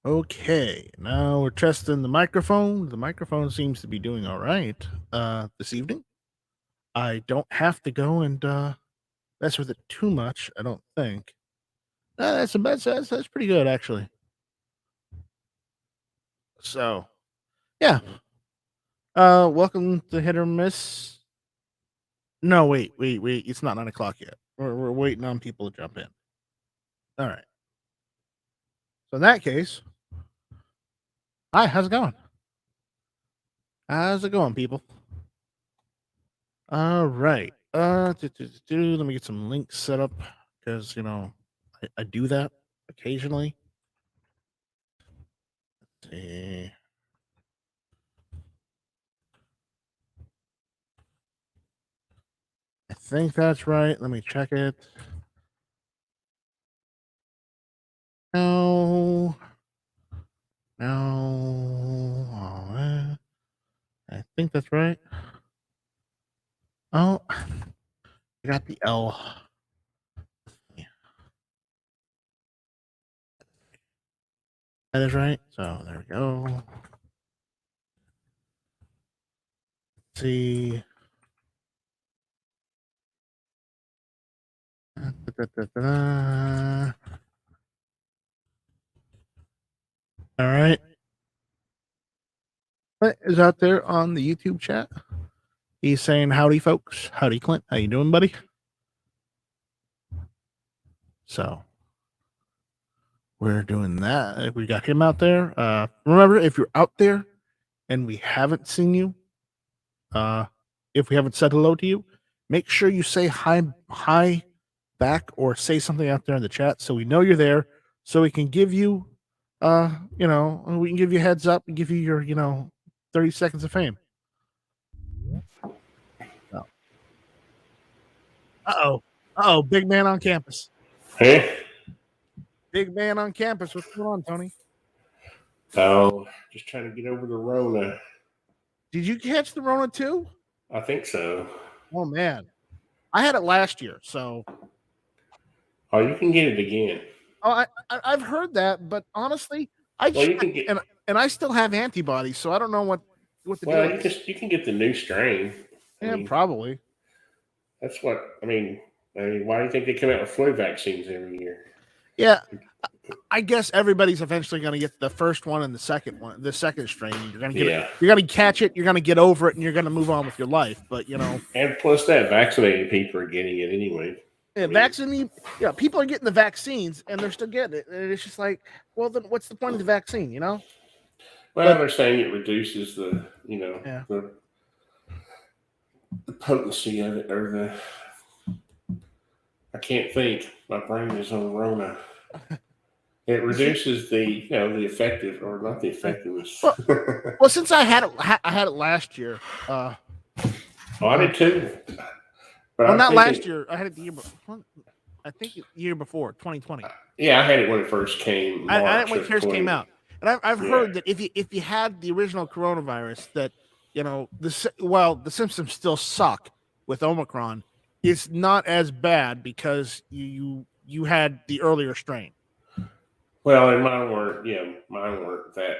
Okay, now we're testing the microphone. The microphone seems to be doing all right this evening. I don't have to go and mess with it too much, I don't think. That's pretty good, actually. So, yeah. Welcome to Hit or Miss. No, wait. It's not 9 o'clock yet. We're waiting on people to jump in. All right. So in that case, hi, how's it going? How's it going, people? All right. Let me get some links set up because I do that occasionally. Let's see. I think that's right. Let me check it. No. Oh, I think that's right. Oh, I got the L. That is right. So there we go. Let's see. All right. What is out there on the YouTube chat? He's saying, howdy, folks. Howdy, Clint. How you doing, buddy? So we're doing that. We got him out there. Remember, if you're out there and we haven't seen you, if we haven't said hello to you, make sure you say hi back or say something out there in the chat so we know you're there, so we can give you we can give you a heads up and give you your 30 seconds of fame. Uh-oh, big man on campus. Hey. Big man on campus. What's going on, Tony? Oh, just trying to get over the Rona. Did you catch the Rona too? I think so. Oh man, I had it last year, so. Oh, you can get it again. Oh, I've heard that, but honestly, you can get and I still have antibodies, so I don't know what the deal is. Well, you can get the new strain. Yeah, probably. That's what I mean. Why do you think they come out with flu vaccines every year? Yeah, I guess everybody's eventually going to get the first one and the second one, the second strain. You're going to get it, you're going to catch it, you're going to get over it, and you're going to move on with your life. But and plus that vaccinated people are getting it anyway. Yeah, people are getting the vaccines and they're still getting it. And it's just like, well, then what's the point of the vaccine? Well, they're saying it reduces the the potency of it, or I can't think. My brain is on Rona. It reduces the the effective, or not the effectiveness. Well, since I had it last year. I did too. But not last year. I had it the year before. I think the year before, 2020. Yeah, I had it when it first came. I had it when it first came out, and I've heard that if you had the original coronavirus, that the symptoms still suck with Omicron. It's not as bad because you had the earlier strain. Well, and mine weren't that.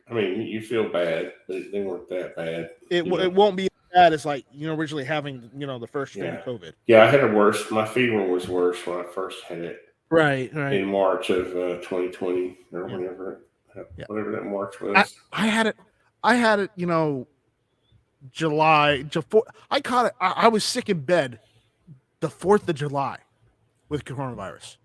I mean, you feel bad, but they weren't that bad. It won't be as bad as originally having the first strain of COVID. Yeah, I had it worse. My fever was worse when I first had it. Right. In March of 2020 or whatever that March was. I had it. July. I caught it. I was sick in bed the 4th of July with coronavirus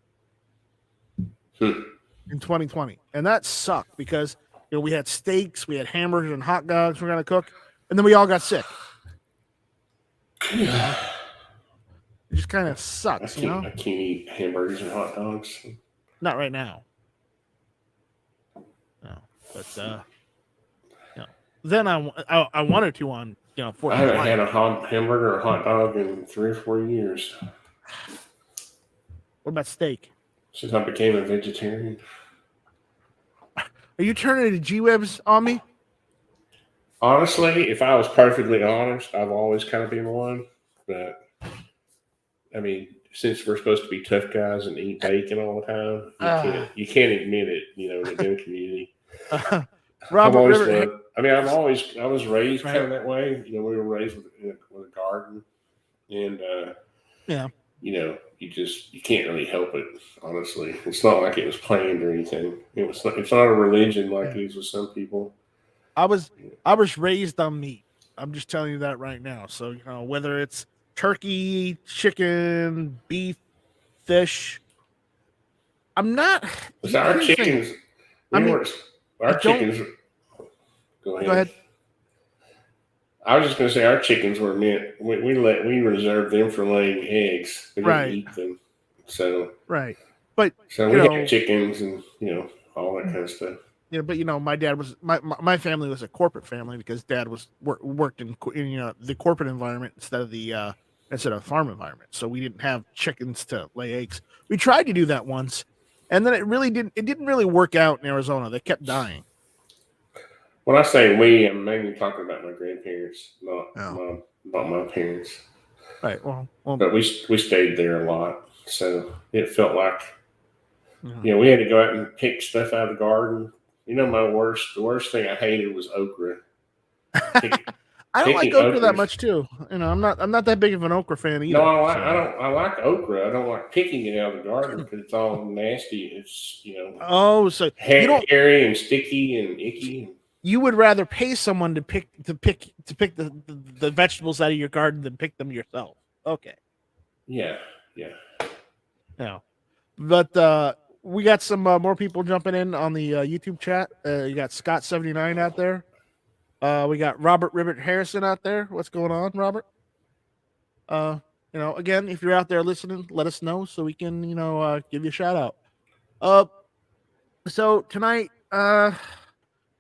in 2020, and that sucked because we had steaks, we had hamburgers and hot dogs we're gonna cook, and then we all got sick. It just kind of sucks, I can't eat hamburgers and hot dogs. Not right now. No, but then I wanted to on 4th. I haven't had a hamburger or hot dog in 3 or 4 years. What about steak? Since I became a vegetarian. Are you turning to G-Webs on me? Honestly, if I was perfectly honest, I've always kind of been one. But I mean, since we're supposed to be tough guys and eat bacon all the time, you can't admit it. In the gun community. Robert I was raised Right. kind of that way. We were raised with a garden, and yeah, you can't really help it. Honestly, it's not like it was planned or anything. It's not a religion like it is with some people. I was raised on meat. I'm just telling you that right now. So whether it's turkey, chicken, beef, fish, I'm not. Our chickens. Our chickens. Go ahead. I was just going to say our chickens were meant. We reserved them for laying eggs. We didn't eat them. So right, but so we had chickens and all that kind of stuff. Yeah, but my dad was my family was a corporate family because Dad was worked in the corporate environment instead of the farm environment. So we didn't have chickens to lay eggs. We tried to do that once, and then it didn't really work out in Arizona. They kept dying. When I say we, I'm mainly talking about my grandparents, not my parents. Right. Well, but we stayed there a lot, so it felt like we had to go out and pick stuff out of the garden. The worst thing I hated was okra. I don't like okra that much too. I'm not that big of an okra fan either. No, I like okra. I don't like picking it out of the garden because it's all nasty. It's so hairy and sticky and icky. You would rather pay someone to pick the vegetables out of your garden than pick them yourself. Okay. Yeah. But we got some more people jumping in on the YouTube chat. You got Scott79 out there. We got Robert Ribbert Harrison out there. What's going on, Robert? Again, if you're out there listening, let us know so we can, give you a shout out. So tonight,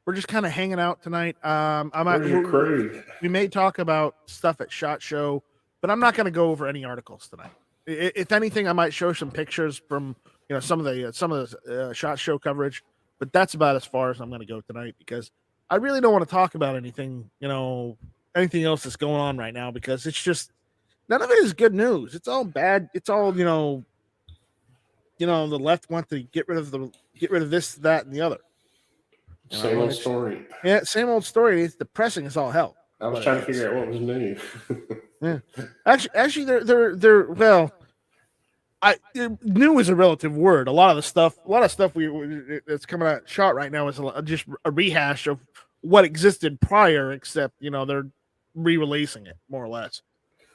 we're just kind of hanging out tonight. We may talk about stuff at SHOT Show, but I'm not going to go over any articles tonight. If anything, I might show some pictures from some of the SHOT Show coverage, but that's about as far as I'm going to go tonight because I really don't want to talk about anything anything else that's going on right now because it's just none of it is good news. It's all bad. It's all the left want to get rid of this, that, and the other. Same old story. Yeah, same old story. It's depressing as all hell. I was trying to figure out what was new. Yeah, actually, they're well. New is a relative word. A lot of stuff that's coming out SHOT right now is just a rehash of what existed prior, except they're re-releasing it more or less.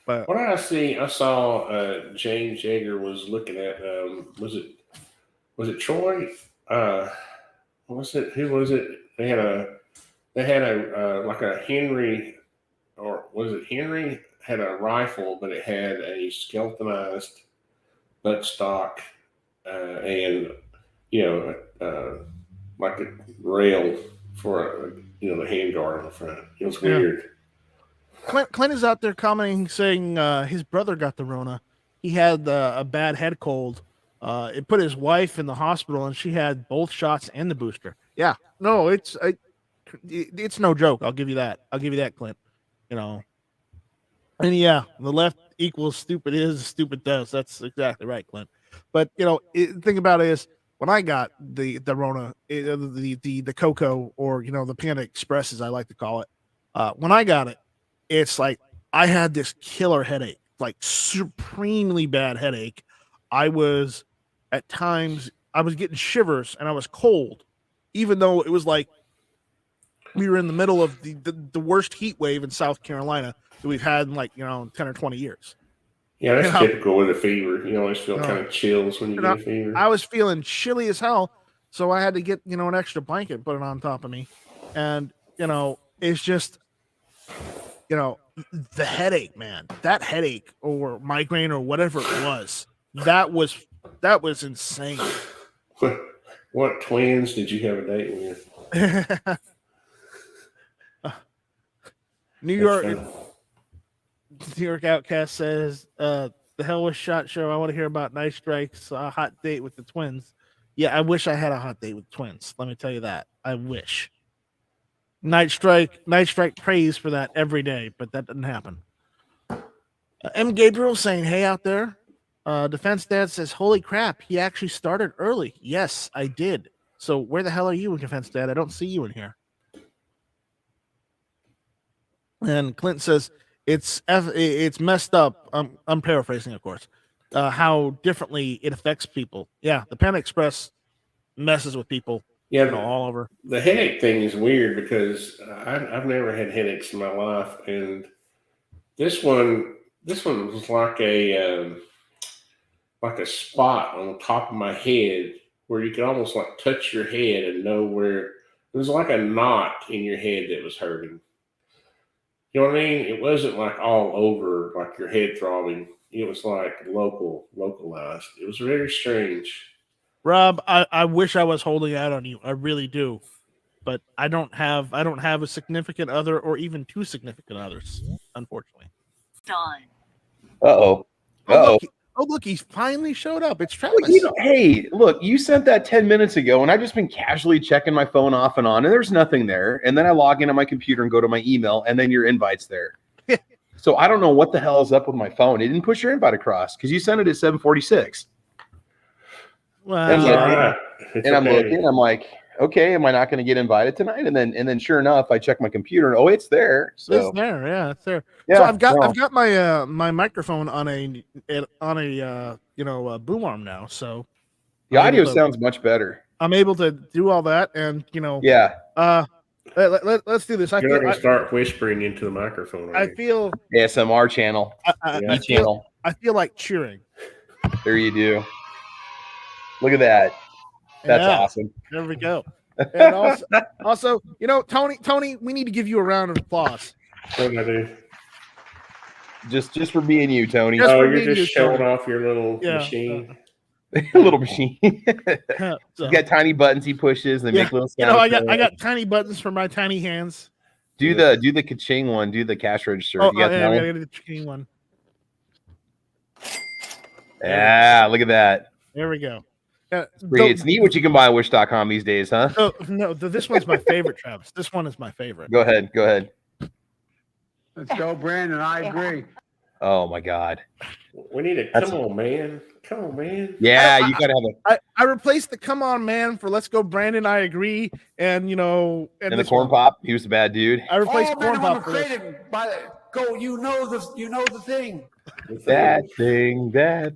But what did I see? I saw James Yeager was looking at was it Troy? What was it? Who was it? They had a like a Henry, or was it Henry? Had a rifle, but it had a skeletonized buttstock and like a rail for the handguard on the front. It was weird. Clint is out there commenting saying his brother got the Rona. He had a bad head cold. It put his wife in the hospital, and she had both shots and the booster. Yeah, no, it's no joke. I'll give you that. Clint. And yeah, the left equals stupid is, stupid does. That's exactly right, Clint. But the thing about it is, when I got the Rona, the Coco, or the Panda Express, as I like to call it, when I got it, it's like I had this killer headache, like supremely bad headache. I was getting shivers and I was cold, even though it was like we were in the middle of the worst heat wave in South Carolina that we've had in 10 or 20 years. Yeah, that's typical with a fever. You always feel kind of chills when you get a fever. I was feeling chilly as hell, so I had to get an extra blanket and put it on top of me. And it's just the headache, man. That headache or migraine or whatever it was, that was insane. What twins did you have a date with? New York Outcast says, the hell with SHOT Show. I want to hear about Night Strike's hot date with the twins. Yeah, I wish I had a hot date with twins. Let me tell you that. I wish. Night Strike prays for that every day, but that doesn't happen. M. Gabriel saying, hey out there. Defense Dad says, "Holy crap! He actually started early." Yes, I did. So where the hell are you, Defense Dad? I don't see you in here. And Clint says, "It's messed up." I'm paraphrasing, of course. How differently it affects people. Yeah, the Panda Express messes with people. Yeah, all over. The headache thing is weird because I've never had headaches in my life, and this one was like a spot on the top of my head where you could almost like touch your head and know where it was like a knot in your head that was hurting. You know what I mean? It wasn't like all over, like your head throbbing. It was like localized. It was very strange. Rob, I wish I was holding out on you. I really do. But I don't have a significant other or even two significant others, unfortunately. Done. Uh-oh. Look, he finally showed up. It's Well, Travis. hey, look, you sent that 10 minutes ago, and I've just been casually checking my phone off and on, and there's nothing there. And then I log into my computer and go to my email, and then your invite's there. So I don't know what the hell is up with my phone. It didn't push your invite across because you sent it at 7:46. Well, and I'm looking, I'm like, okay, am I not going to get invited tonight? And then sure enough, I check my computer and oh, it's there. So it's there, yeah, it's there. Yeah, so I've got my my microphone on a boom arm now. So the audio sounds much better. I'm able to do all that, and yeah. Let's do this. You're not going to start whispering into the microphone. I feel ASMR channel. I feel like cheering. There you do. Look at that. That's awesome. There we go. And also, Tony, we need to give you a round of applause. What did I do? Just for being you, Tony. You're just showing off your little machine. Little machine. So, He's got tiny buttons he pushes and make little sounds. I got tiny buttons for my tiny hands. Do the ka-ching one. Do the cash register. I gotta do the ka-ching one. Yeah, look at that. There we go. It's neat what you can buy on Wish.com these days, huh? No, this one's my favorite, Travis. This one is my favorite. Go ahead. Let's go, Brandon. I agree. Oh my God. We need a come on, man. Yeah, you gotta have I replaced the come on, man for let's go, Brandon. I agree. And the corn pop. He was a bad dude. I replaced corn pop for this. You know the thing. That thing. Yeah,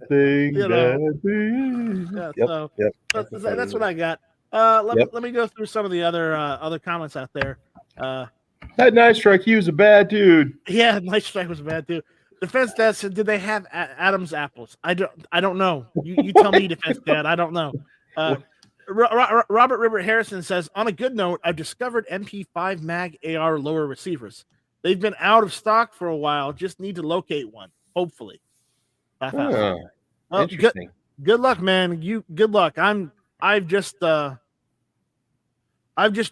that's what I got. Let me go through some of the other comments out there. That Nice Strike, he was a bad dude. Yeah, Nice Strike was a bad dude. Defense Dad said, "Did they have Adam's apples?" I don't know. You tell me, Defense Dad. I don't know. Robert River Harrison says, "On a good note, I've discovered MP5 mag AR lower receivers. They've been out of stock for a while. Just need to locate one. Hopefully." Interesting. Good luck, man. Good luck. I've just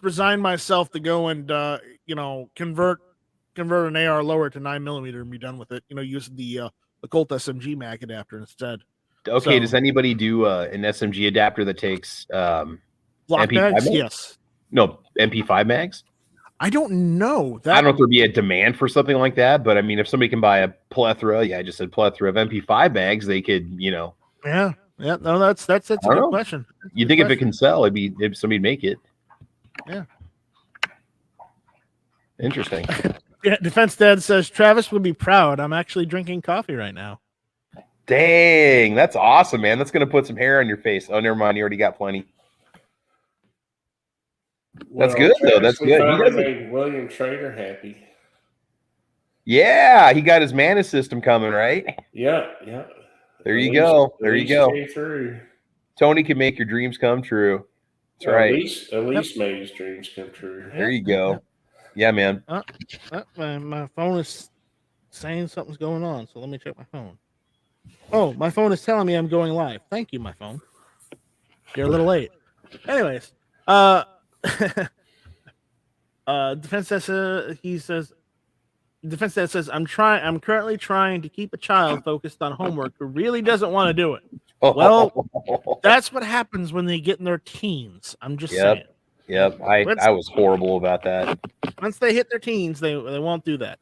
resigned myself to go and convert an AR lower to 9mm and be done with it. Using the Colt SMG mag adapter instead. Okay, does anybody do an SMG adapter that takes Glock MP5 mags? mags? Yes. No, MP5 mags? I don't know. I don't know if there'd be a demand for something like that, but I mean, if somebody can buy a plethora, I just said plethora of MP5 mags, they could, Yeah. No, that's a good question. You think if it can sell, if somebody'd make it. Yeah. Interesting. Yeah, Defense Dad says Travis would be proud. I'm actually drinking coffee right now. Dang, that's awesome, man. That's gonna put some hair on your face. Oh, never mind. You already got plenty. That's good, though. That's good. He made William Trader happy. Yeah, he got his mana system coming, right? Yeah. There you go. Through. Tony can make your dreams come true. That's right. Elise made his dreams come true. There you go. Yeah, man. My phone is saying something's going on, so let me check my phone. Oh, my phone is telling me I'm going live. Thank you, my phone. You're a little late. Anyways, Defense Dad says I'm currently trying to keep a child focused on homework who really doesn't want to do it. Well, that's what happens when they get in their teens. I'm just saying. Yep. I was horrible about that. Once they hit their teens, they won't do that.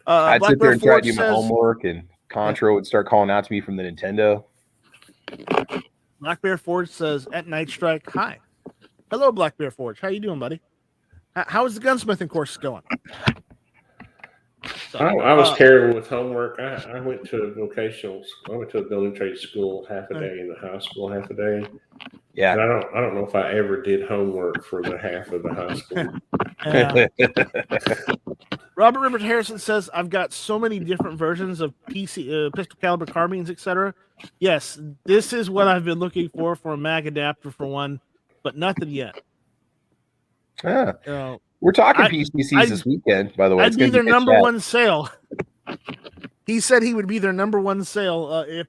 I'd sit there and try to do my homework, and Contra would start calling out to me from the Nintendo. Black Bear Forge says at Night Strike, hi. Hello, Black Bear Forge. How you doing, buddy? How is the gunsmithing course going? So, I was terrible with homework. I went to a vocational. I went to a building trade school half a day and the high school half a day. Yeah. And I don't know if I ever did homework for the half of the high school. Robert Rivers Harrison says, I've got so many different versions of pistol caliber carbines, etc. Yes, this is what I've been looking for a mag adapter for one, but nothing yet. Ah, You know, we're talking PCCs this weekend, by the way. I'd be their number one sale. He said he would be their number one sale if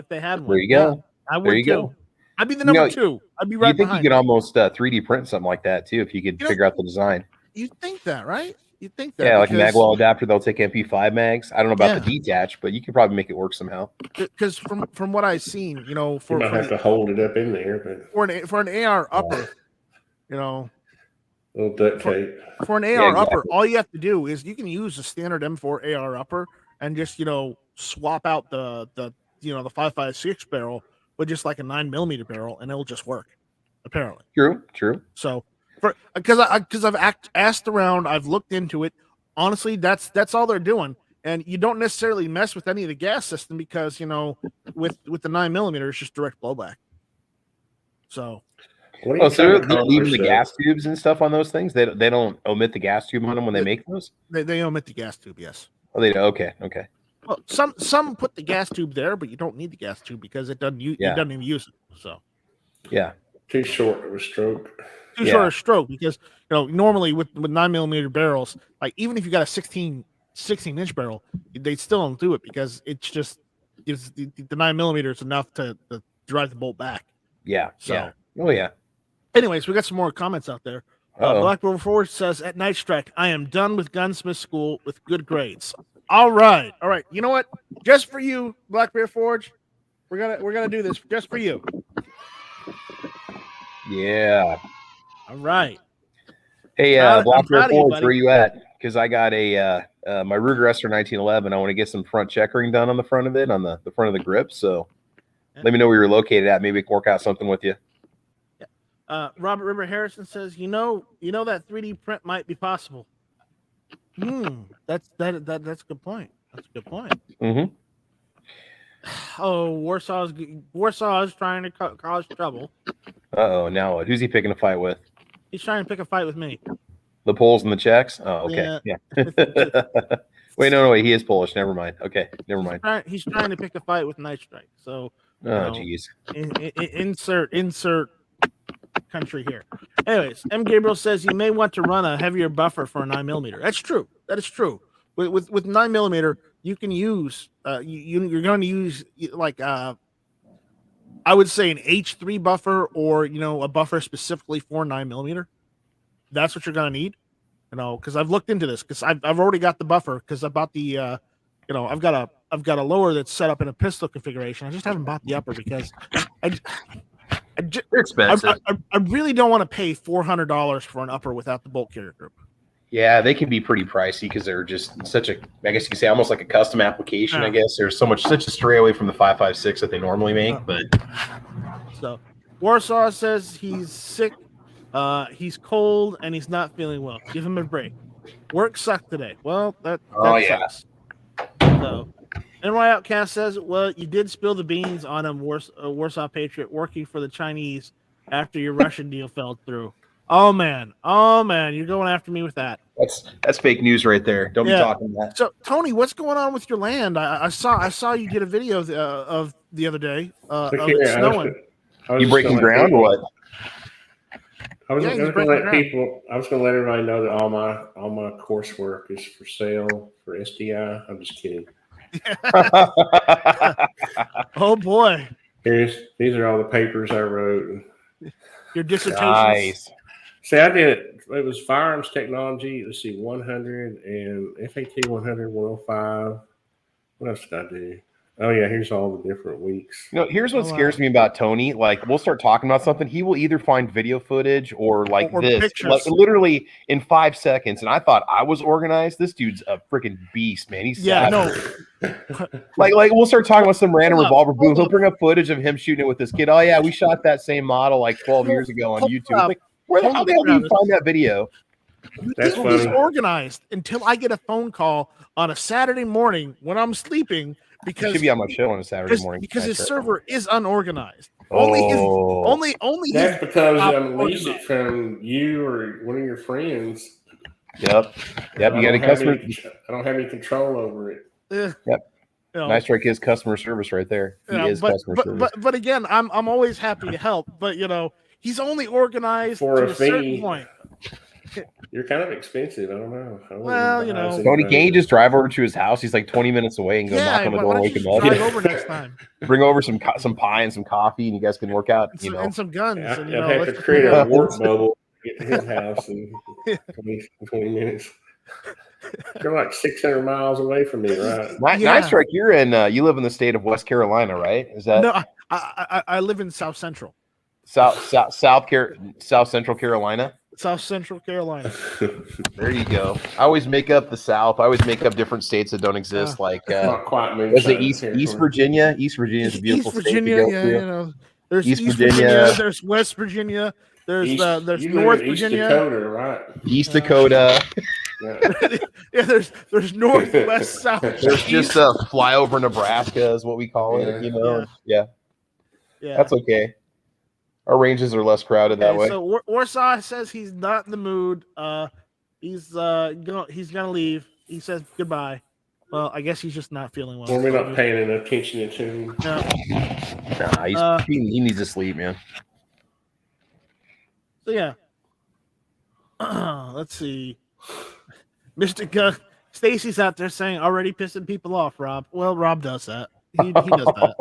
they had one. There you go. Yeah, I would too. Go. I'd be the number two. I'd be right behind. You think you could almost 3D print something like that too if you could figure out the design. You think that, right? You think that? Yeah, like a magwell adapter, they'll take MP5 mags. I don't know about the detach, but you could probably make it work somehow. Because from what I've seen, you know, you might have to hold it up in there, but for an AR upper, you know, a little duct tape. For an AR upper, all you have to do is you can use a standard M4 AR upper and just swap out the 5.56 barrel with just like a 9mm barrel, and it'll just work. Apparently, true. So, because I've asked around, I've looked into it. Honestly, that's all they're doing, and you don't necessarily mess with any of the gas system because with the 9mm, it's just direct blowback. So. So they're leaving the gas tubes and stuff on those things. They don't omit the gas tube on them when they make those. They omit the gas tube, yes. Oh, they do. Okay. Well, some put the gas tube there, but you don't need the gas tube because it doesn't it doesn't even use it. So yeah, too short of a stroke. Too short of a stroke because normally with 9mm barrels, like even if you got a 16-inch barrel, they still don't do it because it's just the 9mm is enough to drive the bolt back. Yeah. So. Yeah. Oh yeah. Anyways, we got some more comments out there. Black Bear Forge says at Night Strike, I am done with gunsmith school with good grades. All right. You know what? Just for you, Black Bear Forge, we're gonna do this just for you. Yeah. All right. Hey, Black Bear Forge, where you at? Because I got my Ruger SR 1911. I want to get some front checkering done on the front of it, on the front of the grip. So let me know where you're located at. Maybe we can work out something with you. Robert River Harrison says, you know that 3D print might be possible. That's a good point. That's a good point. Mm-hmm. Oh, Warsaw is trying to cause trouble. Uh-oh, now what? Who's he picking a fight with? He's trying to pick a fight with me. The Poles and the Czechs? Oh, okay. Yeah. Wait, no, he is Polish. Never mind. Okay, never mind. He's trying to pick a fight with Night Strike. So, jeez. Insert country here. Anyways, M. Gabriel says you may want to run a heavier buffer for a 9mm. That's true. That is true. With 9mm, you can use you're going to use like I would say an H3 buffer or a buffer specifically for 9mm. That's what you're going to need. Because I've looked into this because I've already got the buffer because I bought the I've got a lower that's set up in a pistol configuration. I just haven't bought the upper because they're expensive. I really don't want to pay $400 for an upper without the bolt carrier group. Yeah, they can be pretty pricey because they're just such a, I guess you could say almost like a custom application. I guess there's such a stray away from the 5.56 that they normally make. But so Warsaw says he's sick, he's cold, and he's not feeling well. Give him a break. Work sucked today. Well, that sucks. So NY Outcast says, well, you did spill the beans on him, Warsaw Patriot, working for the Chinese after your Russian deal fell through. Oh man, you're going after me with that. That's fake news right there. Don't be talking that. So Tony, what's going on with your land? I saw you did a video of the other day of it snowing. You breaking ground or what? I was going to let everybody know that all my coursework is for sale for SDI. I'm just kidding. Oh boy! These are all the papers I wrote. Your dissertations. Nice. See, I did it. It was firearms technology. Let's see, 100 and FAT 100, 105. What else did I do? Oh yeah, here's all the different weeks. You know, here's what scares me about Tony. Like, we'll start talking about something. He will either find video footage or like or this, pictures. like literally in 5 seconds. And I thought I was organized. This dude's a freaking beast, man. He's savage. like we'll start talking about some random revolver boom. He'll bring up footage of him shooting it with this kid. Oh yeah, we shot that same model like 12 years ago on YouTube. It's like, how the hell do you find that video? That's He's funny. organized until I get a phone call on a Saturday morning when I'm sleeping. Because he should be on my show on a Saturday morning. Because his server is unorganized. Oh. Only That's because you unleashed it from you or one of your friends. Yep. You got any customer. I don't have any control over it. Yep. You know, Nice Strike is customer service right there. He is customer service. But again, I'm always happy to help. But you know, he's only organized for to a certain fee. point. You're kind of expensive. I don't know. Well, you know, Tony, can you just drive over to his house? He's like 20 minutes away and go knock on the door and wake him up. Drive over next time. Bring over some pie and some coffee, and you guys can work out. And some guns. Yeah, and, you have to create a warp bubble to get to his house in 20 minutes. You're like 600 miles away from me, right? Nice Strike. You're in. You live in the state of West Carolina, right? Is that? No, I live in South Central. South Central Carolina. South Central Carolina. There you go. I always make up the South. I always make up different states that don't exist. Like, not quite was it East Virginia? East Virginia is a beautiful East Virginia, state to go yeah, to. you know, there's East East Virginia. There's West Virginia, there's you North live in Virginia, East Dakota, right? East Dakota. Yeah, there's North, West, South. There's just a flyover Nebraska is what we call it. You know, yeah. That's okay. Our ranges are less crowded that way. So Warsaw says he's not in the mood. He's gonna leave. He says goodbye. Well, I guess he's just not feeling well. Well, we're not paying enough attention to him. Nah, he needs to sleep, man. So yeah. Let's see. Mr. Gun Stacy's out there saying already pissing people off, Rob. Well, Rob does that. He does that.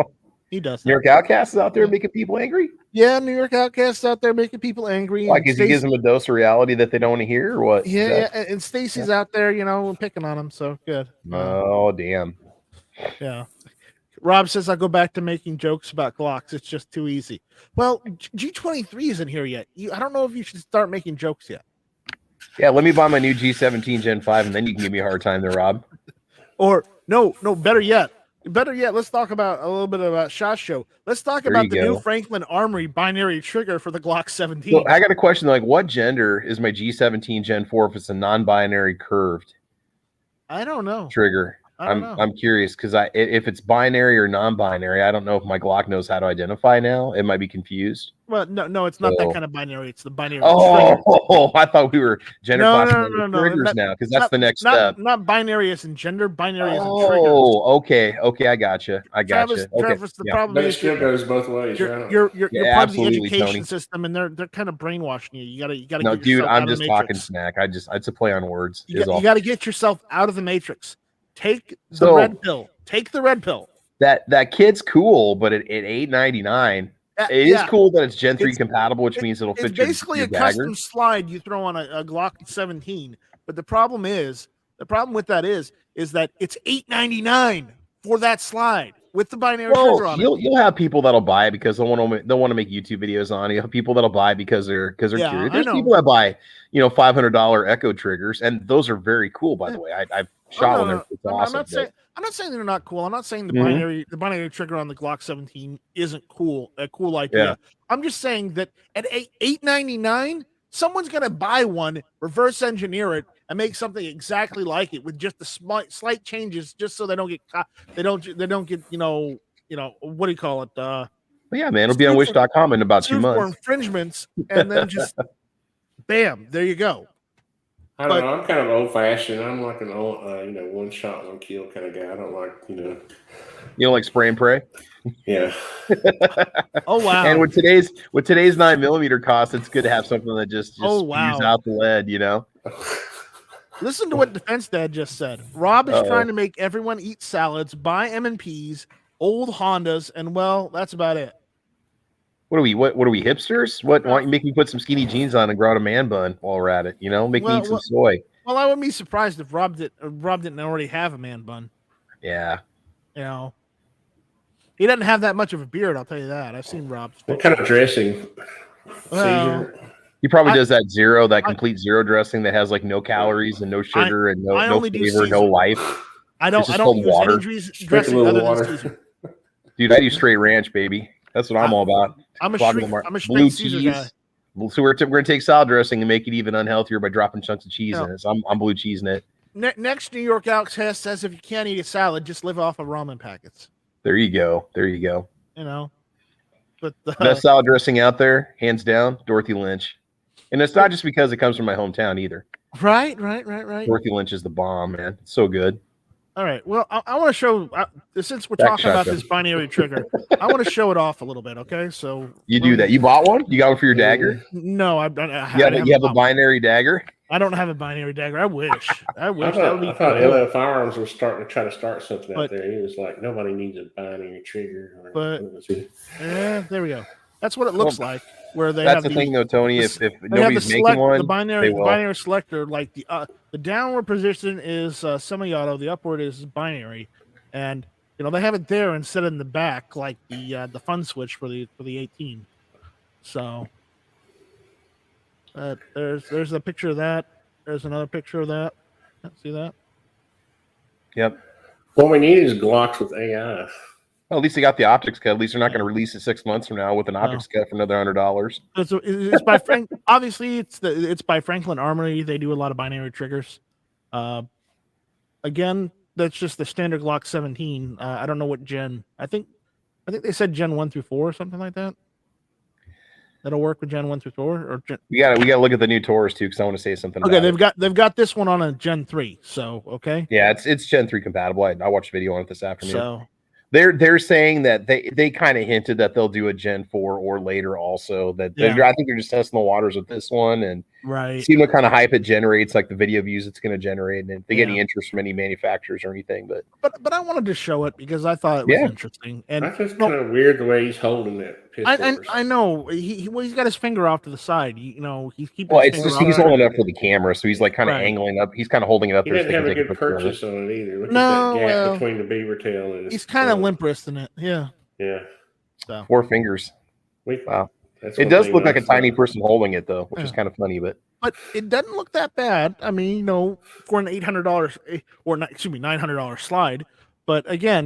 He does. New York Outcasts is out there making people angry. Yeah, New York Outcasts out there making people angry. Like, he gives them a dose of reality that they don't want to hear, or what? Yeah, and Stacy's out there, you know, picking on him. So good. Oh, damn. Yeah. Rob says I'll go back to making jokes about Glocks. It's just too easy. Well, G23 isn't here yet. I don't know if you should start making jokes yet. Yeah, let me buy my new G17 Gen 5, and then you can give me a hard time there, Rob. Or no, better yet, let's talk about a little bit about SHOT Show. Let's talk about the new Franklin Armory binary trigger for the Glock 17. So I got a question, like, what gender is my G17 Gen 4 if it's a non-binary curved? I don't know. Trigger. I'm curious because if it's binary or non-binary, I don't know if my Glock knows how to identify now. It might be confused. Well, no, it's not that kind of binary. It's the binary. Oh, I thought we were gender classifying triggers now because that's the next step. Not binary as in gender, binary as in trigger. Oh, okay, I got you. Travis, the problem is it still goes both ways. You're part of the education system, and they're kind of brainwashing you. You gotta. No, dude, I'm just talking smack. It's a play on words. You got to get yourself out of the matrix. Take the red pill. Take the red pill. That kit's cool, but at $8.99, it is cool that it's Gen 3 compatible, which means it'll fit your basically a dagger. custom slide you throw on a Glock 17. But the problem with that is that it's $8.99 for that slide with the binary trigger on it. You'll have people that'll buy it because they'll want to make YouTube videos on it. You have people that'll buy it because they're curious. There's people that buy $500 Echo triggers, and those are very cool, by the way. I've shot one. It's awesome. I'm not saying they're not cool. I'm not saying the binary trigger on the Glock 17 isn't cool. A cool idea. Yeah. I'm just saying that at $8.99, someone's gonna buy one, reverse engineer it, and make something exactly like it with just the slight changes, just so they don't get caught. They don't get what do you call it? Yeah, man, it'll be on Wish.com in about 2 months. For infringements, and then just bam, there you go. I don't know. I'm kind of old fashioned. I'm like an old, one shot, one kill kind of guy. I don't like, You don't like spray and pray? Yeah. Oh wow! And with today's 9mm cost, it's good to have something that just spews out the lead. Listen to what Defense Dad just said. Rob is trying to make everyone eat salads, buy M&Ps, old Hondas, and well, that's about it. What are we hipsters? Why don't you make me put some skinny jeans on and grow out a man bun while we're at it? Make me eat some soy. Well, I wouldn't be surprised if Rob didn't already have a man bun. Yeah. He doesn't have that much of a beard. I'll tell you that. I've seen Rob's. What kind of dressing? Well, Caesar? He probably does that I- complete zero dressing that has like no calories and no sugar and I no only do flavor, no Caesar. life. I It's don't just called use water. any Drink a dressing little other water. than Caesar. Dude, I do straight ranch, baby. That's what I'm all about. I'm a Clogging straight, the I'm a blue straight Caesar cheese. guy. So we're gonna take salad dressing and make it even unhealthier by dropping chunks of cheese Yeah. in it. So I'm blue cheesing it. Next New York Outcast says if you can't eat a salad, just live off of ramen packets. There you go. There you go. You know, but Best salad dressing out there, hands down, Dorothy Lynch. And it's not just because it comes from my hometown either. right. Dorothy Lynch is the bomb, man. It's so good. All right. Well, I want to show since we're Back talking about shotgun. this binary trigger, I want to show it off a little bit. Okay, so You do that. You bought one? You got one for your dagger? No, I You have a binary dagger? I don't have a binary dagger. I wish. I I wish that would be thought cool. LF Firearms was starting to try to start something But- out there. He was like, nobody needs a binary trigger. But- Yeah, there we go. That's what it looks like. Where they That's have the thing, though, Tony. If they have nobody's making one, the binary, they will. binary selector, like the downward position is semi-auto, the upward is binary, and they have it there instead of in the back, like the fun switch for the 18. So there's a picture of that. There's another picture of that. See that? Yep. What we need is Glocks with AI. Well, at least they got the optics cut. At least they're not going to release it 6 months from now with an optics cut for another $100. It's by Frank. Obviously, it's by Franklin Armory. They do a lot of binary triggers. Again, that's just the standard Glock 17. I don't know what gen. I think they said Gen 1 through 4 or something like that. That'll work with Gen 1 through 4 or Gen. We got to look at the new Taurus too, because I want to say something. Okay, about they've got this one on a Gen 3. So okay. Yeah, it's Gen 3 compatible. I watched a video on it this afternoon. So they're saying that they kind of hinted that they'll do a Gen 4 or later also. I think they're just testing the waters with this one and right. see what kind of hype it generates, like the video views it's going to generate, and if they get any interest from any manufacturers or anything. But I wanted to show it because I thought it was interesting. And That's just kind of weird the way he's holding it. I know he's got his finger off to the side. He's keeping. Well, his it's finger just off. he's holding it up for the camera, so he's like kind of Right. angling up. He's kind of holding it up He there. didn't so have they a can good take picture of it. purchase on it either. Look No, at that gap well, between the beaver tail and He's kind of limp wristing it. Yeah. Yeah. So 4 fingers. We, Wow. that's It one does thing look that like a I tiny saw. person holding it though, which is Yeah. kind of funny. But it doesn't look that bad. I mean, for an $800 or $900 slide. But again,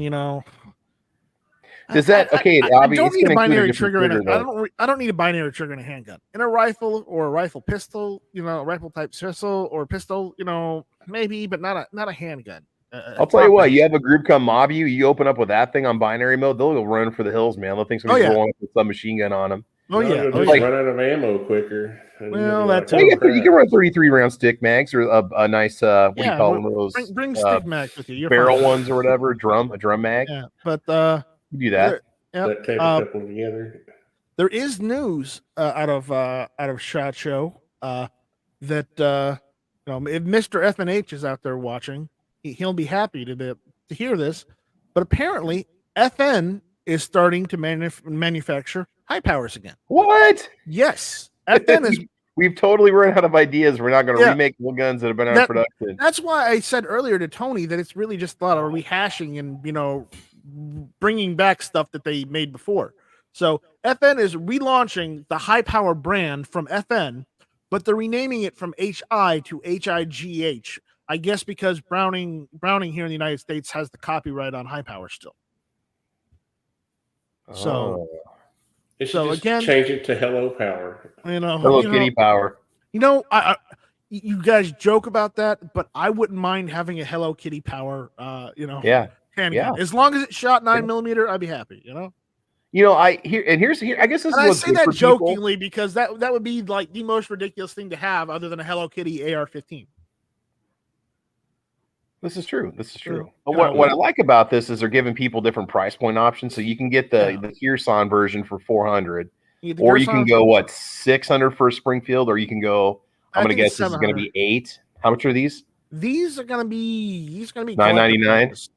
does that okay? I don't It's need a gonna include binary different trigger in it. though. I don't need a binary trigger in a handgun. In a rifle or a rifle pistol, a rifle type pistol or pistol, maybe, but not a handgun. I'll tell you what, you have a group come mob you, you open up with that thing on binary mode, they'll go run for the hills, man. Those things gonna be rolling up with some machine gun on them. Oh yeah, You'll just like- run out of ammo quicker. And Well, you'll be that's like, it. "Oh, You can crap." run 33 round stick mags or a nice what do you call them, those bring stick mags with you. You're barrel fine. ones or whatever, a drum mag. Yeah, but You do that. That tape a couple together. there is news out of SHOT Show that if Mr. FNH is out there watching, he'll be happy to hear this. But apparently, FN is starting to manufacture high powers again. What? Yes, FN is. We've totally run out of ideas. We're not going to Yeah. remake the guns that have been out of production. That's why I said earlier to Tony that it's really just a lot of rehashing and bringing back stuff that they made before. So FN is relaunching the high power brand from FN, but they're renaming it from HI to HIGH. I guess because Browning here in the United States has the copyright on high power still. So They should So just again- change it to Hello Power. Hello Kitty power. You guys joke about that, but I wouldn't mind having a Hello Kitty power. Yeah. handgun. Yeah. As long as it shot 9mm, I'd be happy. Here's I guess this is And I what's say good that for people. jokingly because that would be like the most ridiculous thing to have, other than a Hello Kitty AR-15. This is true. This is true. Yeah. But what I like about this is they're giving people different price point options. So you can get the Hearson version for $400, or you can go $600 for a Springfield, or you can go. I'm gonna guess this is gonna be $800. How much are these? These are gonna be $999.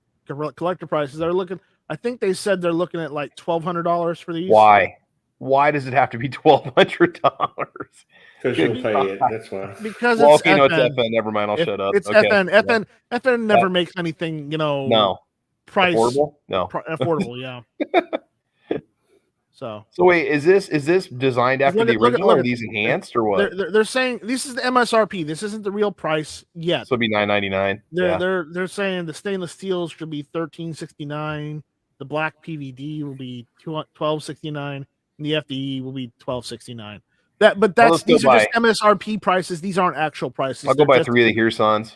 collector prices. They're looking. I think they said they're looking at like $1,200 for these. Why? Why does it have to be $1,200? Because you'll pay it. That's why. Because Well, it's okay, no, it's FN. FN. Never mind. I'll shut up. It's Okay. FN. FN never makes anything, No. price Affordable? No. affordable. Yeah. So wait, is this designed after the original, or look are at- these enhanced, or what? they're saying this is the MSRP. This isn't the real price yet. So it'd be $9.99. Yeah. They're saying the stainless steel should be $13.69. The black PVD will be $12.69, and the FDE will be $12.69. These are just MSRP prices. These aren't actual prices. I'll go buy 3 of the Hersons.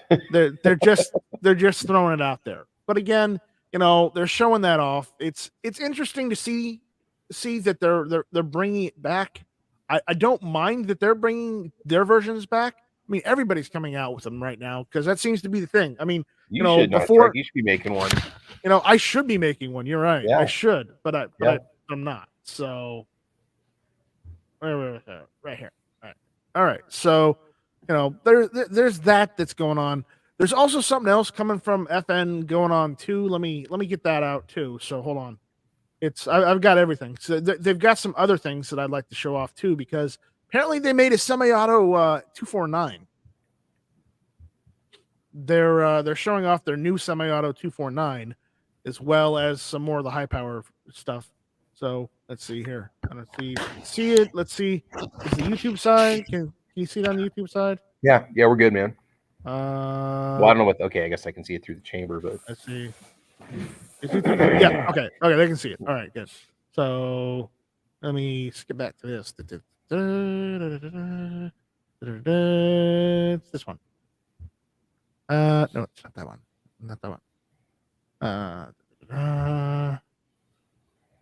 they're just throwing it out there. But again, they're showing that off. It's interesting to see that they're bringing it back. I don't mind that they're bringing their versions back. I mean, everybody's coming out with them right now because that seems to be the thing. I mean, you should be making one. I should be making one. You're right. Yeah. I should, but I'm not. So right here. All right. So there's that's going on. There's also something else coming from FN going on too. Let me get that out too. So hold on. I've got everything. So they've got some other things that I'd like to show off too, because apparently they made a semi-auto 249. They're showing off their new semi-auto 249, as well as some more of the high power stuff. So let's see here. Let's see it. Let's see. Is the YouTube side? Can you see it on the YouTube side? Yeah, we're good, man. Well, I don't know what. Okay, I guess I can see it through the chamber, but let's see. Yeah. Okay. They can see it. All right. Good. So let me skip back to this. It's this one. No, it's not that one. Not that one.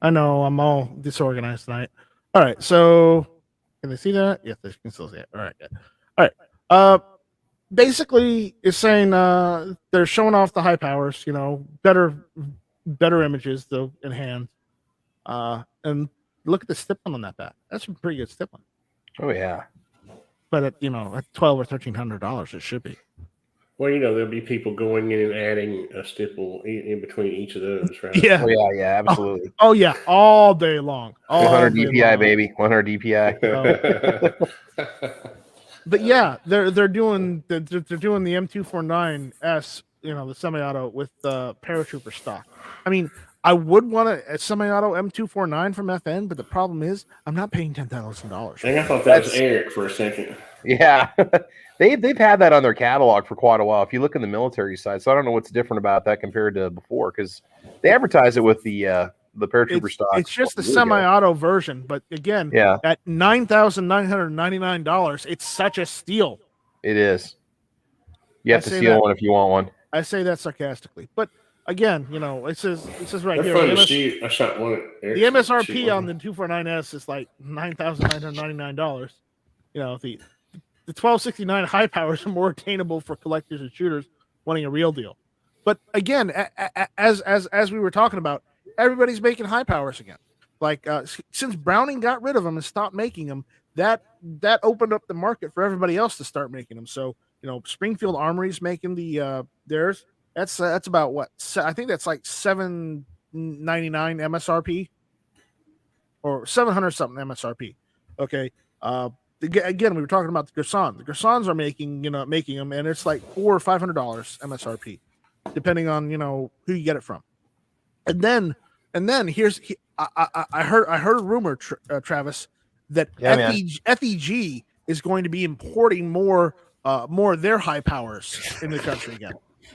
I know I'm all disorganized tonight. All right. So can they see that? Yes, they can still see it. All right. Good. All right. Basically, it's saying they're showing off the high powers. Better images though in hand. And look at the stippling on that back. That's a pretty good stippling. Oh yeah. But at $1,200 or $1,300, it should be. Well, there'll be people going in and adding a stipple in between each of those, right? Yeah. Oh yeah, absolutely. Oh yeah, all day long. 100 DPI, baby. 100 DPI. But yeah, they're doing the M249S, the semi-auto with the paratrooper stock. I mean, I would want a semi-auto M249 from FN, but the problem is I'm not paying $10,000. I thought that was Eric for a second. Yeah. They've had that on their catalog for quite a while. If you look in the military side, so I don't know what's different about that compared to before, because they advertise it with the paratrooper stock. It's just the semi-auto version, but again, at $9,999, it's such a steal. It is. You have to steal one if you want one. I say that sarcastically, but again, it says right here. The MSRP on the 249S is like $9,999. The 1269 high powers are more attainable for collectors and shooters wanting a real deal. But again, as we were talking about, everybody's making high powers again. Like since Browning got rid of them and stopped making them, that opened up the market for everybody else to start making them. So Springfield Armory's making the theirs. That's about what? I think that's like $799 MSRP or 700 something MSRP. Okay. Again, we were talking about the Gersons. The Gersons are making them, and it's like $400 or $500 MSRP, depending on who you get it from. And then I heard a rumor, Travis, that FEG is going to be importing more of their high powers in the country again.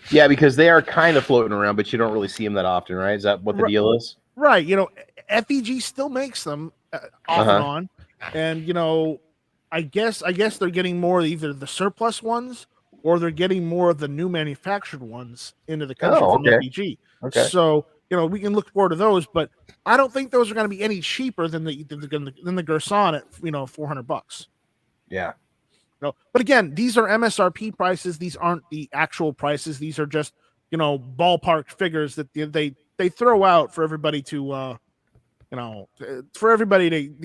Yeah, because they are kind of floating around, but you don't really see them that often, right? Is that what the deal is? Right. FEG still makes them off and on, and I guess they're getting more either the surplus ones or they're getting more of the new manufactured ones into the country from FEG. Okay. So we can look forward to those, but I don't think those are going to be any cheaper than the Gerson at $400. Yeah. But again, these are MSRP prices. These aren't the actual prices. These are just ballpark figures that they throw out for everybody to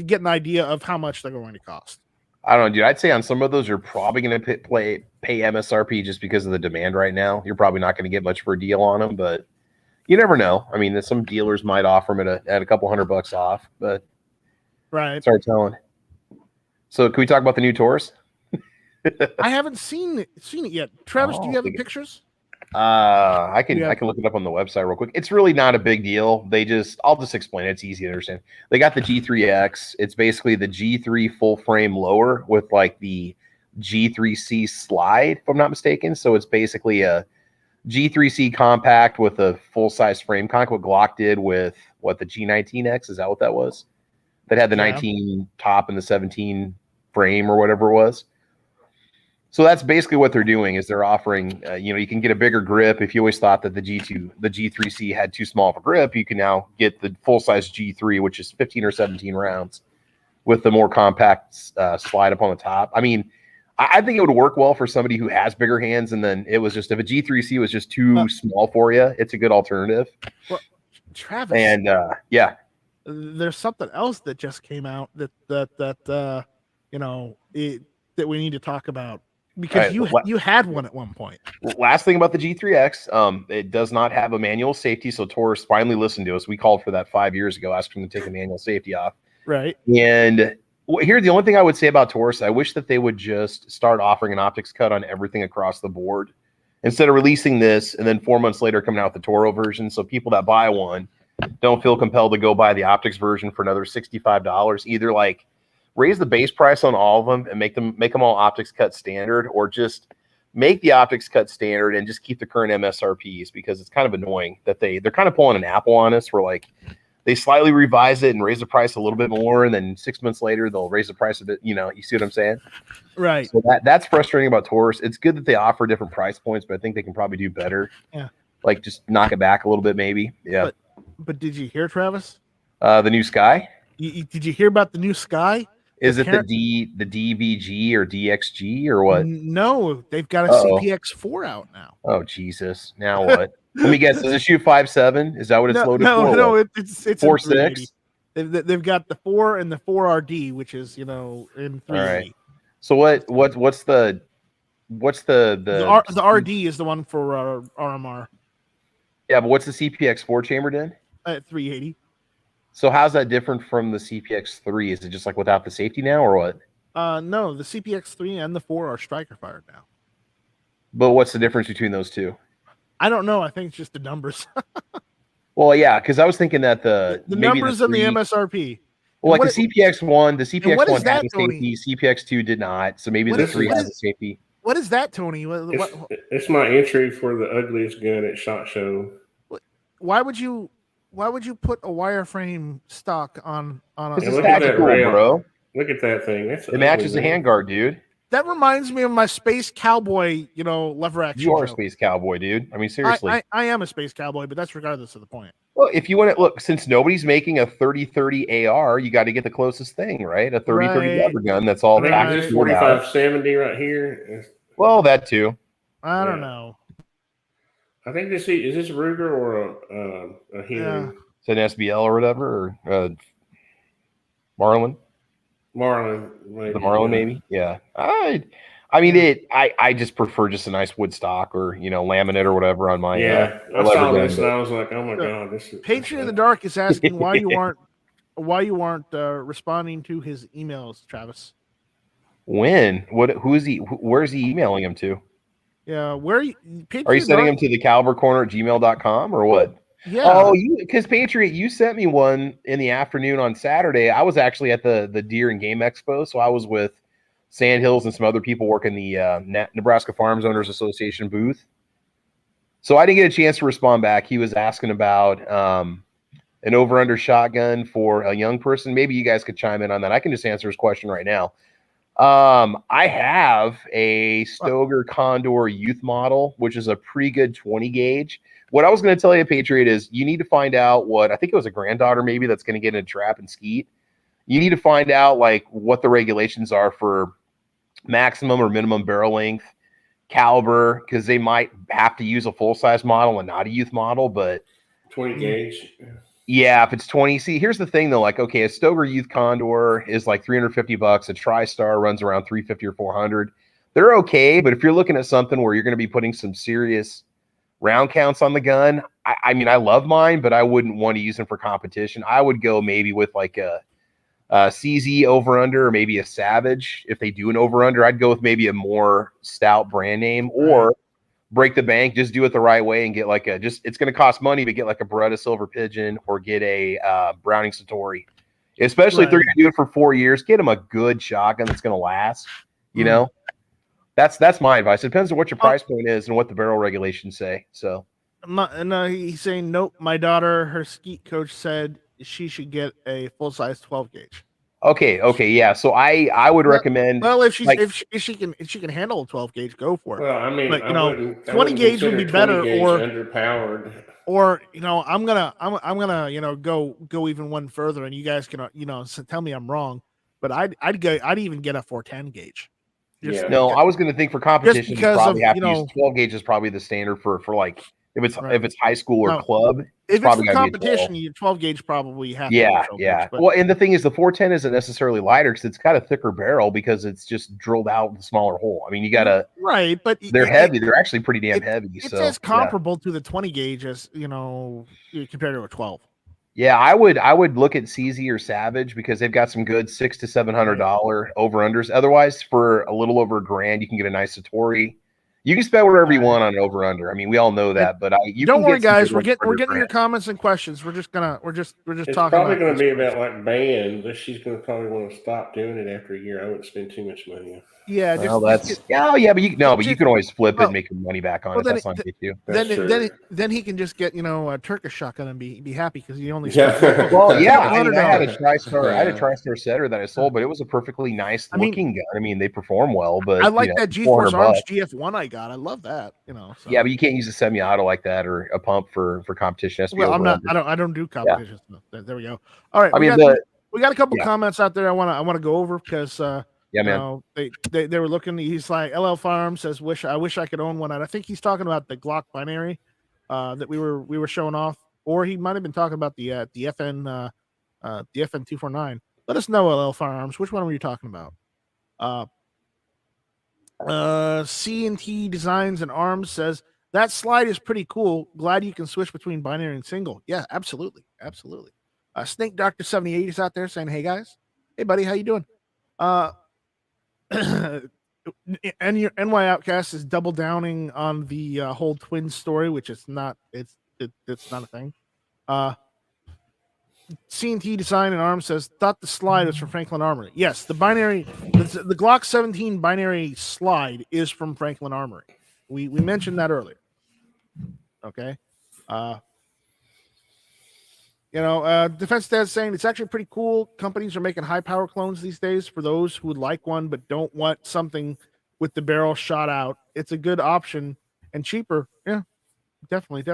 get an idea of how much they're going to cost. I don't know, dude. I'd say on some of those, you're probably going to pay MSRP just because of the demand right now. You're probably not going to get much for a deal on them, but you never know. I mean, some dealers might offer them at a couple $100 off, but right. Start telling. So, can we talk about the new Taurus? I haven't seen it yet. Travis, do you have the pictures? I can Yeah. I can look it up on the website real quick. It's really not a big deal. I'll just explain it. It's easy to understand. They got the G3X. It's basically the G3 full frame lower with like the G3C slide, if I'm not mistaken. So it's basically a G3C compact with a full size frame, kind of what Glock did with the G19X. Is that what that was? That had the 19 top and the 17 frame or whatever it was. So that's basically what they're doing is they're offering, you can get a bigger grip. If you always thought that the G3C had too small of a grip, you can now get the full-size G3, which is 15 or 17 rounds with the more compact slide up on the top. I mean, I think it would work well for somebody who has bigger hands, and then it was just, if a G3C was just too small for you, it's a good alternative. Well, Travis. And, yeah. There's something else that just came out that we need to talk about. Because you had one at one point. Last thing about the G3X, it does not have a manual safety. So Taurus finally listened to us. We called for that 5 years ago, asking them to take the manual safety off. Right. And here's the only thing I would say about Taurus. I wish that they would just start offering an optics cut on everything across the board instead of releasing this and then 4 months later coming out with the Toro version. So people that buy one don't feel compelled to go buy the optics version for another $65. Either like raise the base price on all of them and make them all optics cut standard, or just make the optics cut standard and just keep the current MSRPs, because it's kind of annoying that they're kind of pulling an Apple on us, where like they slightly revise it and raise the price a little bit more, and then 6 months later they'll raise the price a bit. You see what I'm saying? Right. So that's frustrating about Taurus. It's good that they offer different price points, but I think they can probably do better. Yeah. Like just knock it back a little bit, maybe. Yeah. But did you hear, Travis? The new Sky? Did you hear about the new Sky? Is it the DVG or DXG or what? No, they've got a CPX4 out now. Oh Jesus! Now what? Let me guess. Does it shoot 5.7? Is that what it's loaded for? No, it's 4.6. They've got the 4 and the 4RD, which is in 380. All right. So what's the RD is the one for RMR. Yeah, but what's the CPX4 chambered in? At 380. So how's that different from the CPX3? Is it just like without the safety now, or what? No, the CPX3 and the 4 are striker fired now. But what's the difference between those two? I don't know. I think it's just the numbers. Well, yeah, because I was thinking that the numbers and the MSRP. Well, like the CPX1 had the Tony? safety, CPX2 did not. So maybe the 3 has the safety. What is that, Tony? It's my entry for the ugliest gun at SHOT Show. Why would you put a wireframe stock on a? This is tactical, bro. Look at that thing. It matches the handguard, dude. That reminds me of my space cowboy, lever action. You are a space cowboy, dude. I mean, seriously. I am a space cowboy, but that's regardless of the point. Well, if you want to look, since nobody's making a 30-30 AR, you got to get the closest thing, right? A 30-30 lever gun. That's all. This 45-70 right here. Well, that too. I don't know. I think is this Ruger or a Henry? It's an SBL or whatever, or Marlin. Marlin, maybe. The Marlin, maybe. Yeah. I mean, I just prefer just a nice wood stock or laminate or whatever on my. Yeah, I saw this and I was like, oh my god, this is. Patriot in the Dark is asking why you aren't responding to his emails, Travis. When? Who is he? Where is he emailing him to? Yeah, where are you sending him to the calibercorner@gmail.com or what? Yeah. Oh, because Patriot, you sent me one in the afternoon on Saturday. I was actually at the Deer and Game Expo, so I was with Sandhills and some other people working the Nebraska Farms Owners Association booth. So I didn't get a chance to respond back. He was asking about an over-under shotgun for a young person. Maybe you guys could chime in on that. I can just answer his question right now. I have a Stoeger Condor Youth model, which is a pretty good 20 gauge. What I was going to tell you, Patriot, is you need to find out what, I think it was a granddaughter maybe that's going to get in a trap and skeet. You need to find out like what the regulations are for maximum or minimum barrel length, caliber, because they might have to use a full-size model and not a youth model, but 20 gauge. Yeah, if it's 20. See, here's the thing though, like, okay, a Stoeger Youth Condor is like $350. A TriStar runs around $350 or $400. They're okay, but if you're looking at something where you're going to be putting some serious round counts on the gun, I mean, I love mine, but I wouldn't want to use them for competition. I would go maybe with like a CZ over under, or maybe a Savage. If they do an over under, I'd go with maybe a more stout brand name, or break the bank, just do it the right way and get like it's going to cost money, but get like a Beretta Silver Pigeon or get a Browning Satori. Especially if they're going to do it for 4 years, get them a good shotgun that's going to last. You know, that's my advice. It depends on what your price point is and what the barrel regulations say. So, he's saying nope. My daughter, her skeet coach said she should get a full size 12 gauge. Okay, yeah. So I would recommend. Well, if she's if she can handle a 12 gauge, go for it. Well, I mean, but 20 gauge would be better, or underpowered. Or I'm gonna go even one further, and you guys can tell me I'm wrong, but I'd even get a 410 gauge. No, I was gonna think for competition, you probably have to use 12 gauge is probably the standard for like if it's high school or club. If it's for competition, you 12 gauge probably have. Yeah. Well, and the thing is, the 410 isn't necessarily lighter because it's got a thicker barrel because it's just drilled out in a smaller hole. I mean, you gotta but they're heavy. They're actually pretty damn heavy. It's as comparable to the 20 gauge as compared to a 12. Yeah, I would look at CZ or Savage because they've got some good $600 to $700 over unders. Otherwise, for a little over $1,000, you can get a nice Satori. You can spend whatever you want on over under. I mean, we all know that, but you don't worry, guys. We're getting your comments and questions. We're just talking. It's probably going to be about like band, but she's going to probably want to stop doing it after a year. I wouldn't spend too much money. Yeah, but you can always flip it and make your money back on it. That's not good too. Then he can just get a Turkish shotgun and be happy because he only. Well, yeah, I had a TriStar setter that I sold, but it was a perfectly nice looking gun. I mean, they perform well, but I like that G-Force Arms GF1 I got. I love that. So. Yeah, but you can't use a semi-auto like that or a pump for competition. Well, I don't do competition. Yeah. There we go. All right. We got a couple comments out there. I want to go over because. They were looking. He's like LL Farm says, I wish I could own one. And I think he's talking about the Glock binary that we were showing off, or he might have been talking about the FN 249. Let us know, LL Firearms. Which one were you talking about? C&T Designs and Arms says that slide is pretty cool. Glad you can switch between binary and single. Yeah, absolutely. Snake Doctor 78 is out there saying, hey guys, hey buddy, how you doing? And your NY Outcast is double downing on the whole twin story, which is not it's not a thing. C&T Design and Arms says thought the slide was from Franklin Armory. Yes, the binary, the Glock 17 binary slide is from Franklin Armory. We mentioned that earlier. Okay. Defense Dad's saying it's actually pretty cool. Companies are making high power clones these days for those who would like one but don't want something with the barrel shot out. It's a good option and cheaper. Yeah, definitely.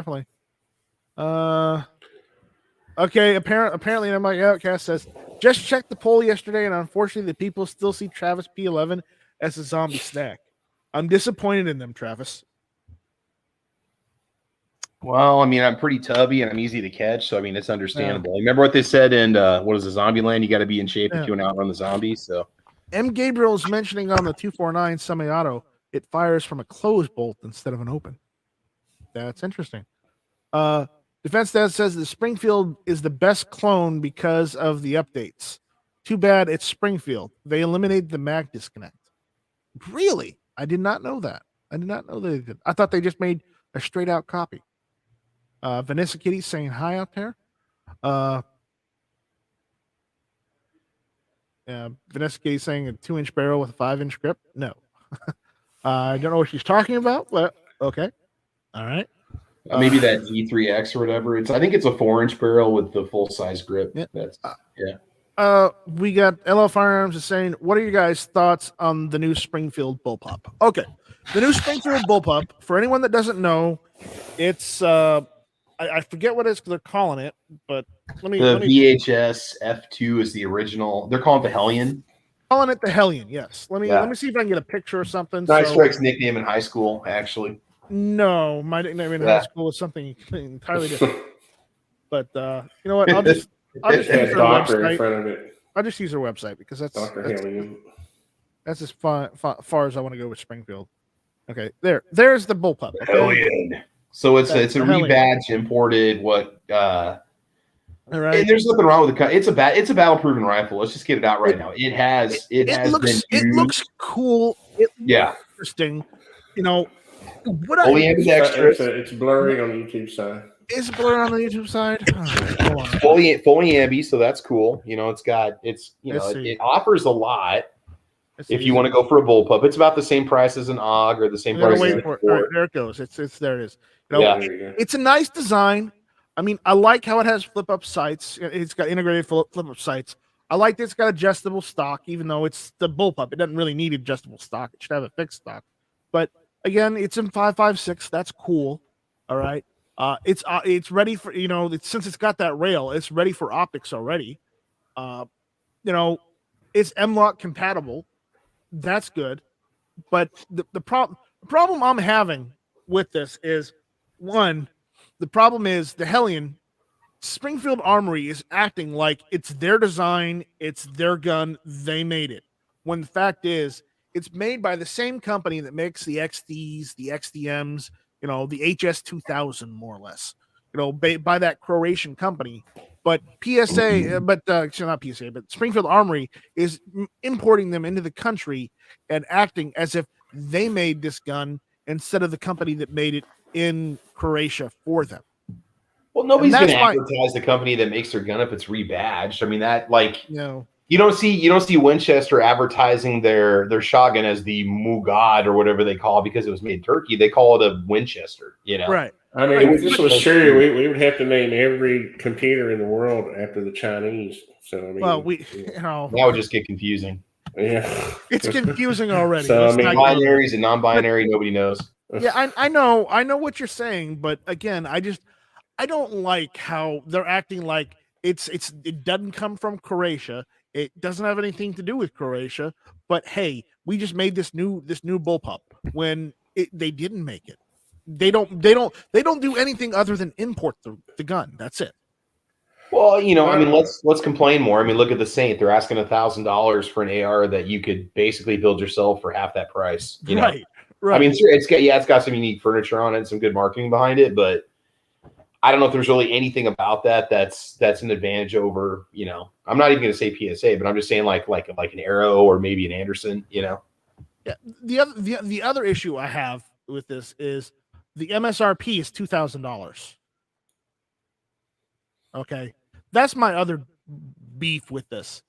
Okay. Apparently, my Outcast says just checked the poll yesterday, and unfortunately, the people still see Travis P11 as a zombie snack. I'm disappointed in them, Travis. Well, I mean, I'm pretty tubby and I'm easy to catch, so I mean, it's understandable. Yeah. Remember what they said in what is the Zombie Land? You got to be in shape if you want to outrun the zombies. So, M. Gabriel is mentioning on the 249 semi-auto, it fires from a closed bolt instead of an open. That's interesting. Defense Dad says the Springfield is the best clone because of the updates. Too bad it's Springfield. They eliminated the mag disconnect. Really? I did not know that. I did not know they did. I thought they just made a straight out copy. Vanessa Kitty saying hi out there. Vanessa Kitty saying a 2-inch barrel with a 5-inch grip. No. I don't know what she's talking about, but okay. All right. Maybe that E3X or whatever. I think it's a 4-inch barrel with the full size grip. Yeah. That's we got LL Firearms is saying, what are your guys' thoughts on the new Springfield bullpup? Okay. The new Springfield bullpup, for anyone that doesn't know, it's I forget what they're calling it, but let me VHS F2 is the original. They're calling it the Hellion. Calling it the Hellion, yes. Let me see if I can get a picture or something. Nice Strike's nickname in high school, actually. No, my nickname in high school was something entirely different. But you know what? I'll just use their website. In front of it. I'll just use their website because that's as far as I want to go with Springfield. Okay, there's the bullpup. Okay? Hellion. So it's a rebadged, imported. What? All right. And there's nothing wrong with the cut. It's a battle proven rifle. Let's just get it out right now. It looks cool. It looks interesting. what I Fully ambidextrous. It's blurry on the YouTube side. is it blurred on the YouTube side? All right, hold on. Fully ambi, so that's cool. You know, Let's see. it offers a lot. Let's If see. you want to go for a bullpup, it's about the same price as an AUG or the same I'm gonna price. wait for it. All right, there it goes. It's there. It is. You know, Yeah. There you go. it's a nice design. I mean, I like how it has flip-up sights. It's got integrated flip-up sights. I like that it's got adjustable stock, even though it's the bullpup. It doesn't really need adjustable stock. It should have a fixed stock. But again, it's in 5.56. That's cool. All right. It's ready for, you know, since it's got that rail, it's ready for optics already. You know, it's M-Lock compatible. That's good. But the problem I'm having with this is, one, the problem is the Hellion Springfield Armory is acting like it's their design, it's their gun, they made it. When the fact is, it's made by the same company that makes the XDs, the XDMs, you know, the HS2000, more or less, you know, by that Croatian company. But not PSA, but Springfield Armory is importing them into the country and acting as if they made this gun instead of the company that made it in Croatia for them. Well, nobody's And going to that's advertise the company that makes their gun if it's rebadged. I mean, that, like, You know, you don't see Winchester advertising their shotgun as the Mugad or whatever they call it because it was made in Turkey. They call it a Winchester, you know. right. I mean, if this was true, we would have to name every computer in the world after the Chinese. So, I mean, Well, you know, That would just get confusing. yeah, it's confusing already. So, Let's I mean, not go there. Binaries and non-binary, nobody knows. Yeah, I know what you're saying, but again, I don't like how they're acting like it doesn't come from Croatia. It doesn't have anything to do with Croatia. But hey, we just made this new bullpup when they didn't make it. They don't do anything other than import the gun. That's it. Well, you know, I mean, let's complain more. I mean, look at the Saint. They're asking $1,000 for an AR that you could basically build yourself for half that price. You know? Right. I mean, it's got some unique furniture on it and some good marketing behind it, but I don't know if there's really anything about that's an advantage over, you know, I'm not even going to say PSA, but I'm just saying like an Arrow or maybe an Anderson, you know. Yeah. The other issue I have with this is the MSRP is $2,000. Okay, that's my other beef with this.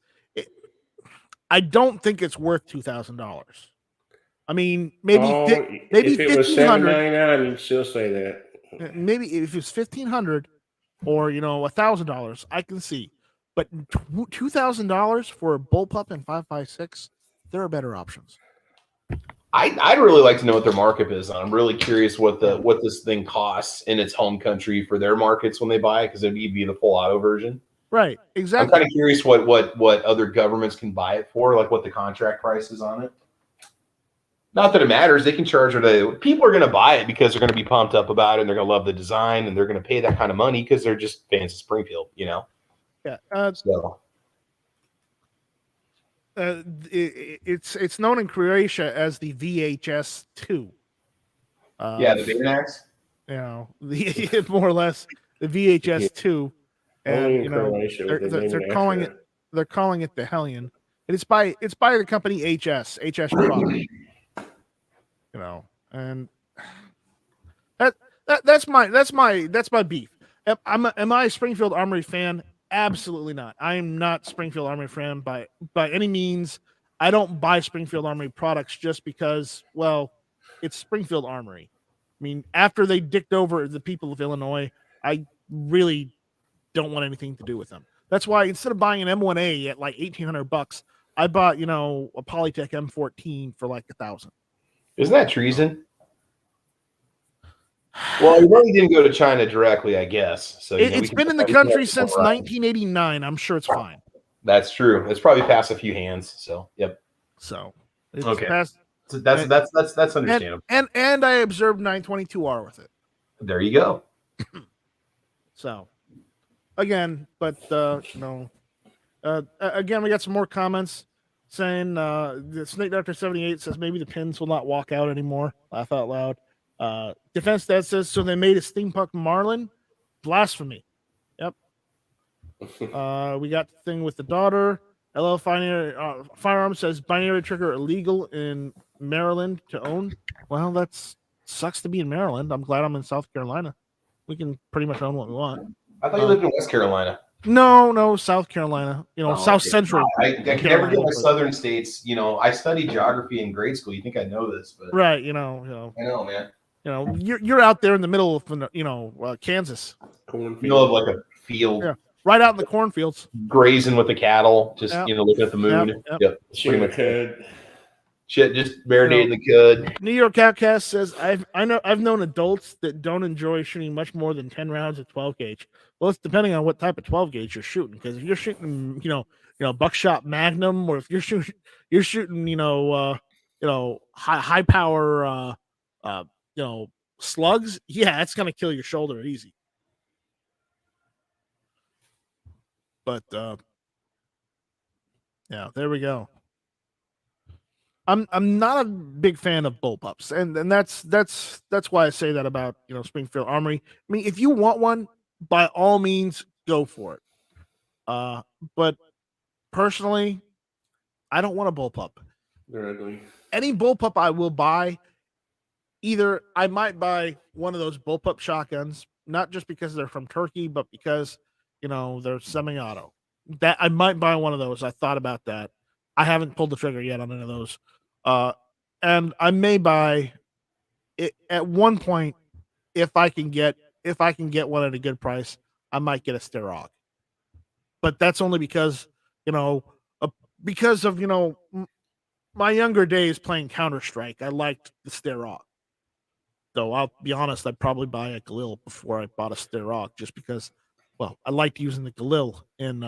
I don't think it's worth $2,000. I mean, maybe if it was $1,500. $799, you'd still say that. Maybe if it's $1,500 or $1,000, I can see. But $2,000 for a bullpup and 5.56, there are better options. I'd really like to know what their markup is. I'm really curious what this thing costs in its home country for their markets when they buy it, because it'd be the full auto version. Right, exactly. I'm kind of curious what other governments can buy it for, like what the contract price is on it. Not that it matters. They can charge what people are going to buy it because they're going to be pumped up about it and they're going to love the design and they're going to pay that kind of money because they're just fans of Springfield, you know? Yeah. It's known in Croatia as the VHS-2. Yeah, the Baymax. More or less the VHS-2, and they're calling it the Hellion. And it's by the company HS product. And that's my beef. Am I a Springfield Armory fan? Absolutely not. I am not Springfield Armory fan by any means. I don't buy Springfield Armory products just because, well, it's Springfield Armory. I mean, after they dicked over the people of Illinois, I really don't want anything to do with them. That's why instead of buying an M1A at like $1,800, I bought, a Polytech M14 for like $1,000. Isn't that treason? Well, he really didn't go to China directly, I guess. So it's been in the country since 1989. I'm sure it's fine. That's true. It's probably passed a few hands. So, yep. So, it's okay. Passed, so that's understandable. And I observed 922R with it. There you go. So, again, but again, we got some more comments saying the Snake Doctor 78 says maybe the pins will not walk out anymore. Laugh out loud. Defense Dad says, so they made a steampunk Marlin? Blasphemy. Yep. We got the thing with the daughter. LL Firearms says binary trigger illegal in Maryland to own. Well, that's sucks to be in Maryland. I'm glad I'm in South Carolina. We can pretty much own what we want. I thought you lived in West Carolina. No, South Carolina. South Central. I can never get my southern states. I studied geography in grade school. You think I know this, but Right. I know, man. You're out there in the middle of Kansas. Cornfield. Of like a field. Yeah. Right out in the cornfields. Grazing with the cattle, just looking at the moon. Yep. Pretty much good. Shit, just marinating the cud. New York Outcast says I've known adults that don't enjoy shooting much more than 10 rounds of 12 gauge. Well, it's depending on what type of 12 gauge you're shooting. Because if you're shooting, buckshot Magnum, or if you're shooting, high power, slugs, yeah, it's gonna kill your shoulder easy. But there we go. I'm not a big fan of bullpups, and that's why I say that about Springfield Armory. I mean, if you want one, by all means, go for it. But personally, I don't want a bullpup. They're ugly. Any bullpup I will buy, either I might buy one of those bullpup shotguns, not just because they're from Turkey, but because they're semi-auto. That I might buy one of those. I thought about that. I haven't pulled the trigger yet on any of those. And I may buy it at one point if I can get one at a good price. I might get a Sterog, but that's only because of my younger days playing Counter-Strike. I liked the Sterog. Though I'll be honest, I'd probably buy a Galil before I bought a Sterog, just because. Well, I liked using the Galil in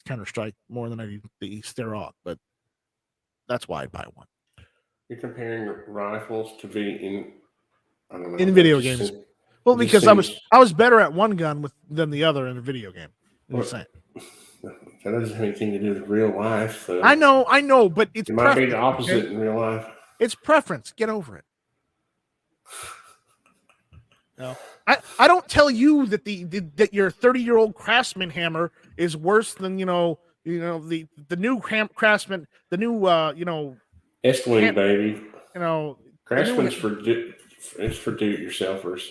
Counter-Strike more than I did the Sterog, but that's why I buy one. You're comparing rifles to be in, I don't know, in video games. Well, because I was better at one gun than the other in a video game. I'm saying. That doesn't have anything to do with real life. So I know, but it might be the opposite in real life. It's preference. Get over it. No. I don't tell you that that your 30-year-old Craftsman hammer is worse than the new Craftsman, the new Estwing, baby. Craftsman's for do-it-yourselfers.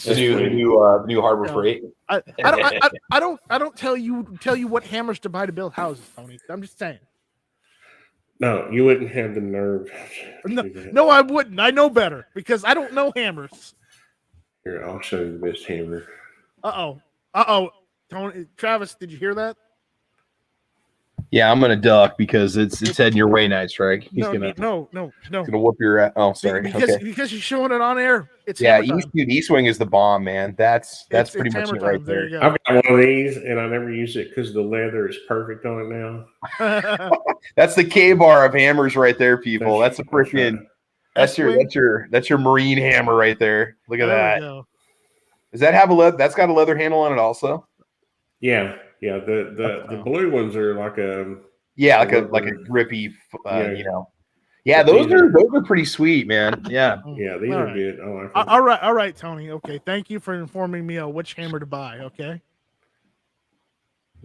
The new Harbor Freight. I don't tell you what hammers to buy to build houses, Tony. I'm just saying. No, you wouldn't have the nerve. No, I wouldn't. I know better because I don't know hammers. Here, I'll show you the best hammer. Tony, Travis, did you hear that? Yeah, I'm gonna duck because it's heading your way, Night Strike. He's gonna whoop your ass. Oh, sorry. Because you're showing it on air. It's Eastwing is the bomb, man. That's pretty much it right there. I've got one of these, and I never use it because the leather is perfect on it now. That's the K-bar of hammers right there, people. That's a freaking. That's your Marine hammer right there. Look at that. Does that have that's got a leather handle on it also? Yeah. The blue ones are like a grippy, Yeah, those are pretty sweet, man. Yeah. Yeah, these are good. I like them. All right, Tony. Okay, thank you for informing me on which hammer to buy. Okay.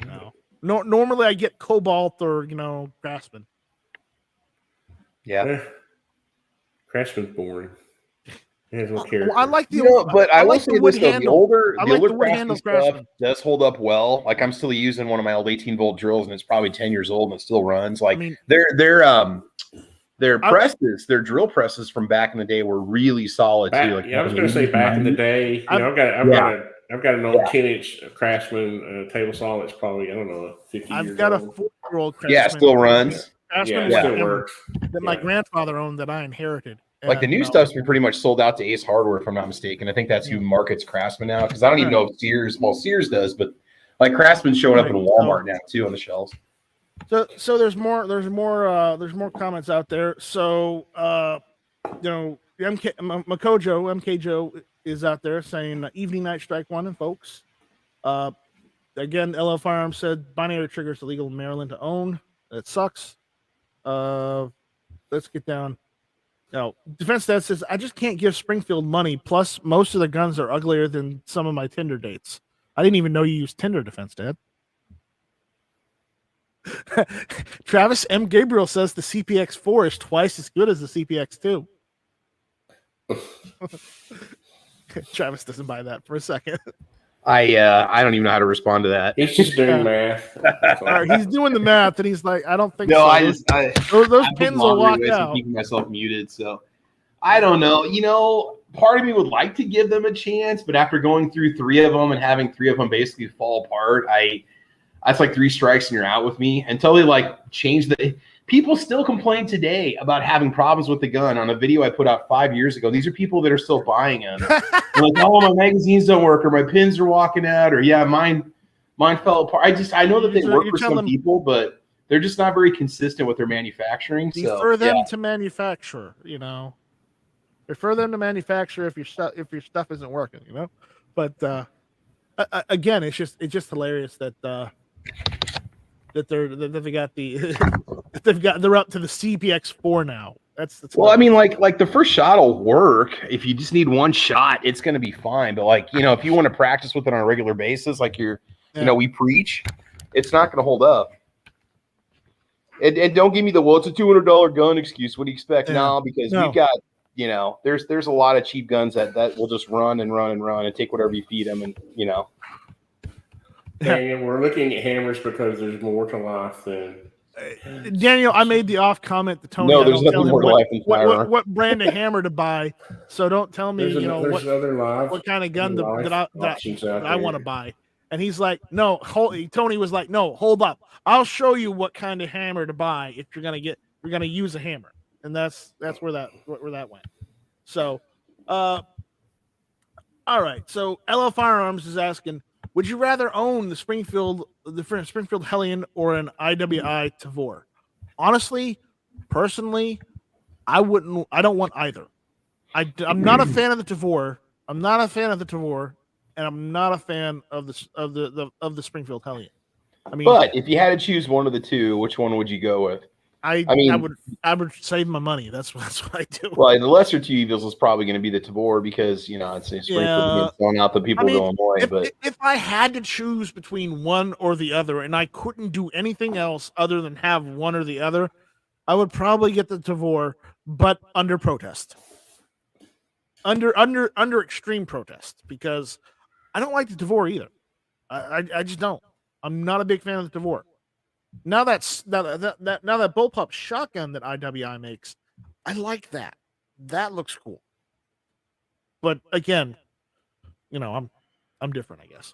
No, normally I get Cobalt or Craftsman. Yeah. Craftsman's boring. It has no character. I like the but I will say this though, the older Craftsman stuff does hold up well. Like I'm still using one of my old 18-volt drills, and it's probably 10 years old, and it still runs. Like their presses, their drill presses from back in the day were really solid too. Like, I was going to say back in the day. I've got an old 10-inch Craftsman table saw that's probably 50 years old. I've got a 4-year-old Craftsman. Yeah, it still runs. Craftsman still works. That my grandfather owned that I inherited. Like the new stuff's been pretty much sold out to Ace Hardware, if I'm not mistaken. I think that's who markets Craftsman now, because I don't even know if Sears does, but like Craftsman's showing up in Walmart now too on the shelves. So there's more comments out there. So MK Joe is out there saying evening Night Strike 1 and folks. Again, LL Firearms said binary triggers illegal in Maryland to own. That sucks. Let's get down. Now, Defense Dad says, I just can't give Springfield money. Plus, most of the guns are uglier than some of my Tinder dates. I didn't even know you used Tinder, Defense Dad. Travis M. Gabriel says the CPX-4 is twice as good as the CPX-2. Travis doesn't buy that for a second. I don't even know how to respond to that. He's just doing math. That's all. All right, he's doing the math, and he's like, I don't think No, so. Those I've been pins will laundry walk ways and out. keeping myself muted. So I don't know. You know, part of me would like to give them a chance, but after going through 3 of them and having 3 of them basically fall apart, that's like 3 strikes and you're out with me until they like change the. People still complain today about having problems with the gun on a video I put out 5 years ago. These are people that are still buying them. They're like, oh, my magazines don't work, or my pins are walking out, or yeah, mine fell apart. I know that they work for some people, but they're just not very consistent with their manufacturing. Defer them to manufacture, you know. Refer them to manufacture if your stuff isn't working, you know. But again, it's just hilarious that they're up to the CPX4 now. That's well, I mean, like the first shot will work. If you just need one shot, it's going to be fine. But like, you know, if you want to practice with it on a regular basis, like you know, we preach, it's not going to hold up. And don't give me the, well, it's a $200 gun excuse. What do you expect? No, because we've got, you know, there's a lot of cheap guns that will just run and take whatever you feed them, and you know. Daniel, we're looking at hammers because there's more to life than. Daniel, I made the off comment to Tony. No, there's nothing more to life than firearm. What brand of hammer to buy. So don't tell me, what kind of gun that I want to buy. And he's like, no, Tony was like, no, hold up. I'll show you what kind of hammer to buy if you're gonna use a hammer. And that's where that went. So, all right. So LL Firearms is asking, would you rather own the Springfield Hellion or an IWI Tavor? Honestly, personally, I don't want either. I'm not a fan of the Tavor. I'm not a fan of the Tavor, and I'm not a fan of the Springfield Hellion. I mean, but if you had to choose one of the two, which one would you go with? I would save my money. That's what I do. Well, the lesser two evils is probably going to be the Tavor because, you know, it's Springfield thrown out the people of Illinois. But if I had to choose between one or the other, and I couldn't do anything else other than have one or the other, I would probably get the Tavor, but under protest, under extreme protest, because I don't like the Tavor either. I just don't. I'm not a big fan of the Tavor. Now that bullpup shotgun that IWI makes, I like that. That looks cool. But again, you know, I'm different, I guess.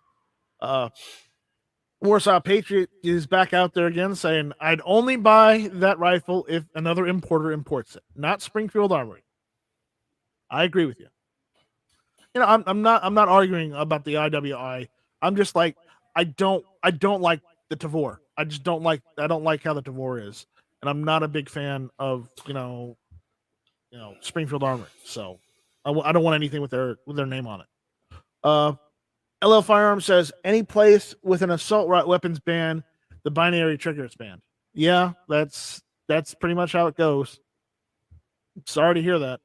Warsaw Patriot is back out there again saying, I'd only buy that rifle if another importer imports it, not Springfield Armory. I agree with you. You know, I'm not arguing about the IWI. I'm just like, I don't like the Tavor. I don't like how the Tavor is, and I'm not a big fan of you know Springfield Armory. So I don't want anything with their name on it. LL Firearms says any place with an assault weapons ban, the binary trigger is banned. Yeah, that's pretty much how it goes. Sorry to hear that.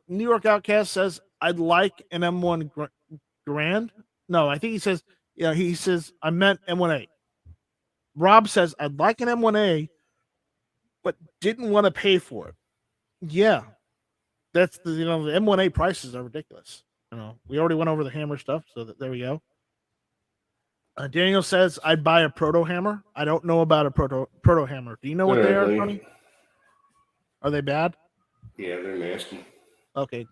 New York Outcast says I'd like an M1 Grand. No, I think he says he says I meant M1A. Rob says, I'd like an M1A, but didn't want to pay for it. Yeah. That's the M1A prices are ridiculous. You know, we already went over the hammer stuff, so there we go. Daniel says, I'd buy a proto hammer. I don't know about a proto hammer. Do you know what they are, Tony? Are they bad? Yeah, they're nasty. Okay.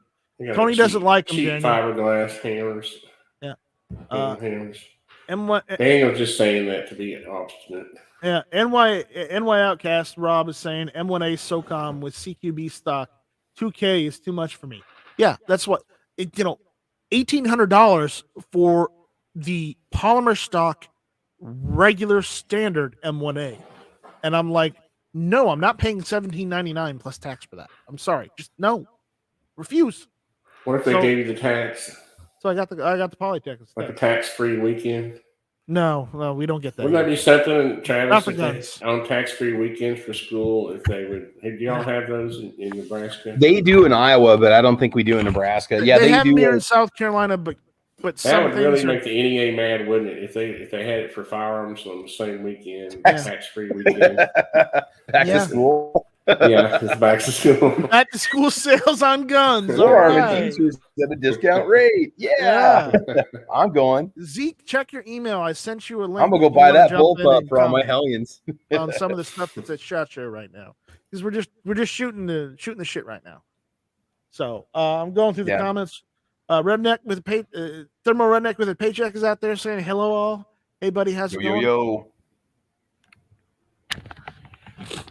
Tony doesn't like them, Daniel. Fiberglass hammers. Yeah. Hammers. M1, Daniel's just saying that to be obstinate. Yeah, NY Outcast Rob is saying M1A SOCOM with CQB stock 2K is too much for me. Yeah, that's what $1,800 for the polymer stock regular standard M1A, and I'm like, no, I'm not paying $17.99 plus tax for that. I'm sorry, just no, refuse. What if they gave you the tax? So I got the Polytech instead. Like a tax-free weekend? No, we don't get that. Wouldn't that be something, Travis, Not on tax-free weekends for school? If they would, do y'all have those in Nebraska? They do in Iowa, but I don't think we do in Nebraska. Yeah, they have do them here in South Carolina, but that would really make the NEA mad, wouldn't it? If they had it for firearms on the same weekend, tax-free weekend. Back to school. Yeah, it's back to school. Back to school sales on guns. We're All arming right. teachers at a discount rate. Yeah. I'm going. Zeke, check your email. I sent you a link. I'm gonna go if you buy wanna that jump in bullpup and for all my comment hellions. on some of the stuff that's at SHOT Show right now, because we're just shooting the shit right now. So I'm going through the comments. Redneck with a Thermo Redneck with a paycheck is out there saying hello all. Hey buddy, how's it going? Yo.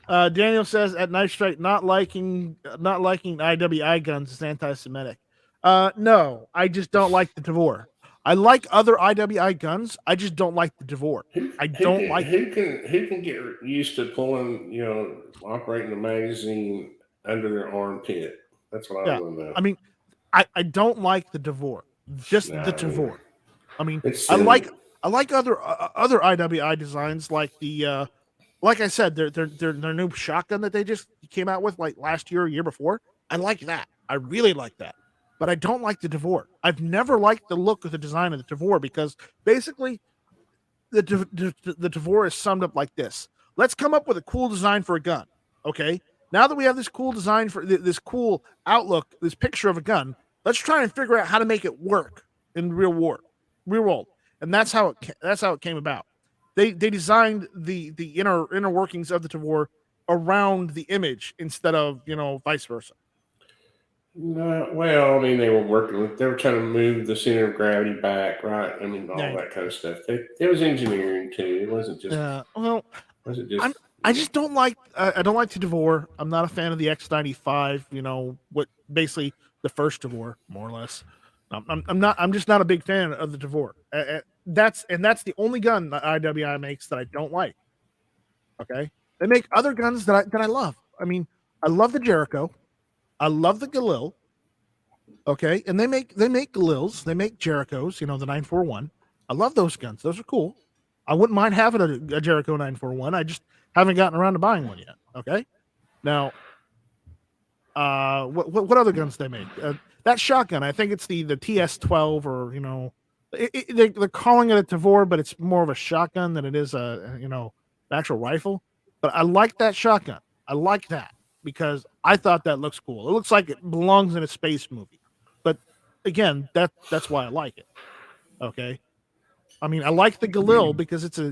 Daniel says at Knife Strike, not liking IWI guns is anti-Semitic. No, I just don't like the Tavor. I like other IWI guns. I just don't like the Tavor. I don't like. Who can get used to pulling, operating the magazine under their armpit? That's what I want to know. I mean, I don't like the Tavor. Just the Tavor. I mean, I like other IWI designs like the like I said, their new shotgun that they just came out with like last year or year before. I like that. I really like that. But I don't like the Tavor. I've never liked the look of the design of the Tavor because basically the Tavor is summed up like this. Let's come up with a cool design for a gun. Okay. Now that we have this cool design for this cool outlook, this picture of a gun, let's try and figure out how to make it work in real world. And that's how it came about. They designed the inner workings of the Tavor around the image instead of, vice versa. No, well, I mean, they were trying to move the center of gravity back, right? I mean, all that kind of stuff. It was engineering too. It wasn't just. I just don't like. I don't like the Tavor. I'm not a fan of the X95. What basically the first Tavor, more or less. I'm just not a big fan of the Tavor. That's the only gun that IWI makes that I don't like. Okay, they make other guns that I love. I mean, I love the Jericho. I love the Galil. Okay, and they make Galils, they make Jerichos, the 941. I love those guns. Those are cool. I wouldn't mind having a Jericho 941. I just haven't gotten around to buying one yet. Okay, now, what other guns they make? That shotgun, I think it's the TS12 or they're calling it a Tavor, but it's more of a shotgun than it is an actual rifle. But I like that shotgun. I like that. Because I thought that looks cool. It looks like it belongs in a space movie. But again, that's why I like it. Okay. I mean, I like the Galil because it's a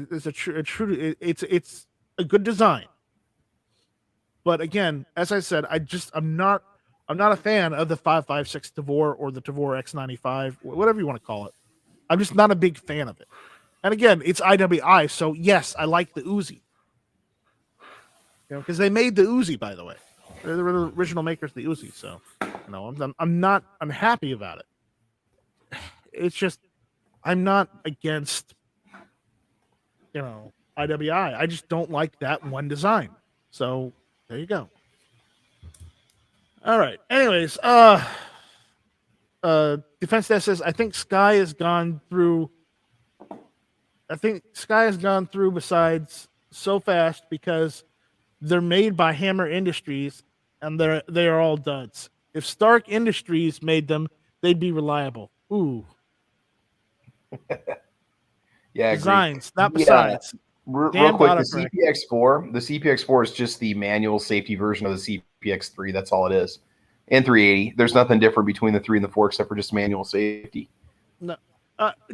good design. But again, as I said, I'm not a fan of the 5.56 Tavor or the Tavor X95, whatever you want to call it. I'm just not a big fan of it. And again, it's IWI, so yes, I like the Uzi. Because they made the Uzi, by the way. They're the original makers of the Uzi, so I'm not unhappy about it. It's just I'm not against IWI. I just don't like that one design. So there you go. All right. Anyways, Defense Desk says I think Sky has gone through besides so fast because they're made by Hammer Industries and they are all duds. If Stark Industries made them, they'd be reliable. Ooh. Yeah, designs, not besides. Real quick, the CPX4 is just the manual safety version of the CPX3. That's all it is. And 380. There's nothing different between the 3 and the 4 except for just manual safety. No.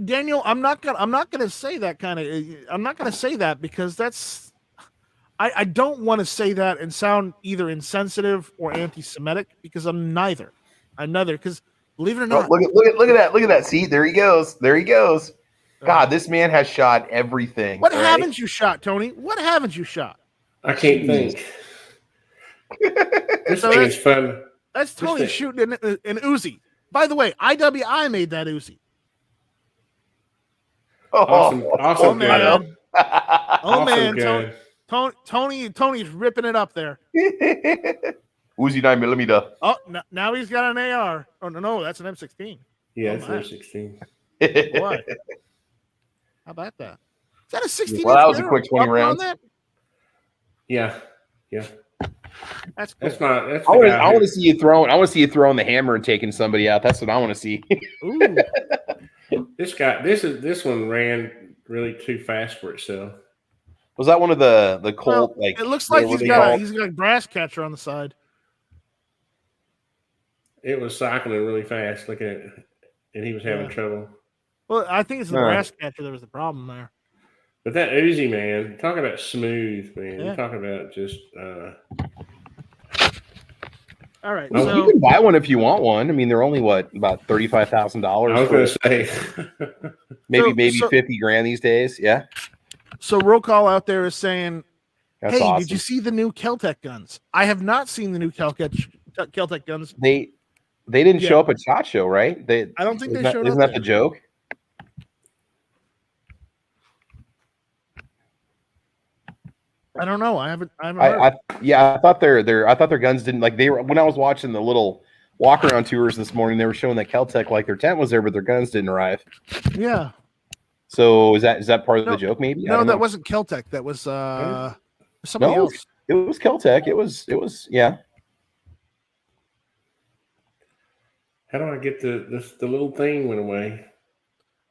Daniel, I'm not gonna say that I'm not gonna say that because that's I don't want to say that and sound either insensitive or anti-Semitic because I'm neither. Because believe it or not, look at that. See, there he goes. God, this man has shot everything. What haven't you shot, Tony? What haven't you shot? I can't think. This thing is fun. That's Tony shooting an Uzi. By the way, IWI made that Uzi. Awesome man. awesome man, Tony's ripping it up there. Uzi 9mm. Oh, now he's got an AR. Oh no, that's an M16. Yeah, it's an M16. Boy. How about that? Is that a 16? Well, that was a quick 20 rounds. Yeah. That's cool. I want to see you throwing. I want to see you throwing the hammer and taking somebody out. That's what I want to see. Ooh. This one ran really too fast for itself. Was that one of the Colt? Well, Like it looks like what were he's they got called? he's got a grass catcher on the side. It was cycling really fast, looking at it, and he was having Yeah. trouble. Well, I think it's the Huh. grass catcher that was the problem there. But that Uzi, man, talk about smooth, man. Yeah. You talk about just All right, Oh, You so can buy one if you want one. I mean, they're only what, about $35,000. I was going to say. maybe so- 50 grand these days. Yeah, roll call out there is saying, that's "Hey, awesome. did you see the new Keltec guns?" I have not seen the new Keltec guns. They didn't Yeah. show up at SHOT Show, right? I don't think they showed Isn't up that the there. joke? I don't know. I haven't heard. I thought their guns didn't like they were when I was watching the little walk around tours this morning. They were showing that Keltec like their tent was there, but their guns didn't arrive. Yeah. So is that part of No, the joke? Maybe I No, don't that know. wasn't Keltec. That was somebody No, else. it was Keltec. It was yeah. How do I get the little thing went away?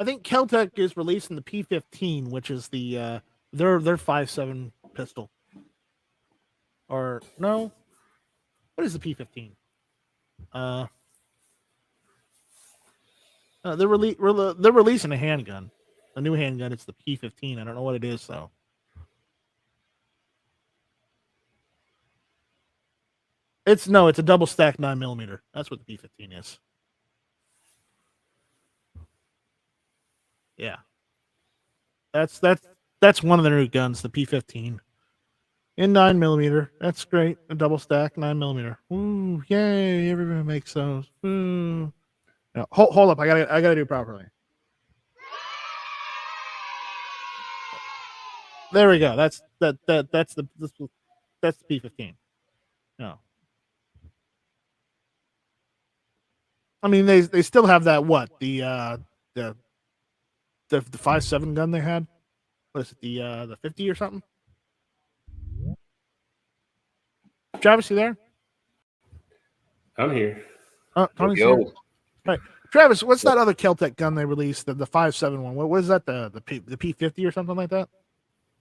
I think Keltec is releasing the P15, which is the their 5.7 pistol. Or no, what is the P15? They're releasing a handgun, a new handgun. It's the P15. I don't know what it is though. It's a double stack 9mm. That's what the P15 is. Yeah, that's one of their new guns, the P15, in 9mm. That's great. A double stack 9mm. Ooh, yay! Everybody makes those. Ooh. No, hold up. I gotta do it properly. There we go. That's the P15. No. I mean, they still have that the 5.7 gun they had. What is it? The 50 or something? Travis, you there? I'm here. Tony's Yo. here. Right. Travis, what's that other Keltec gun they released? The 5.7 one. What is that? The P50 or something like that?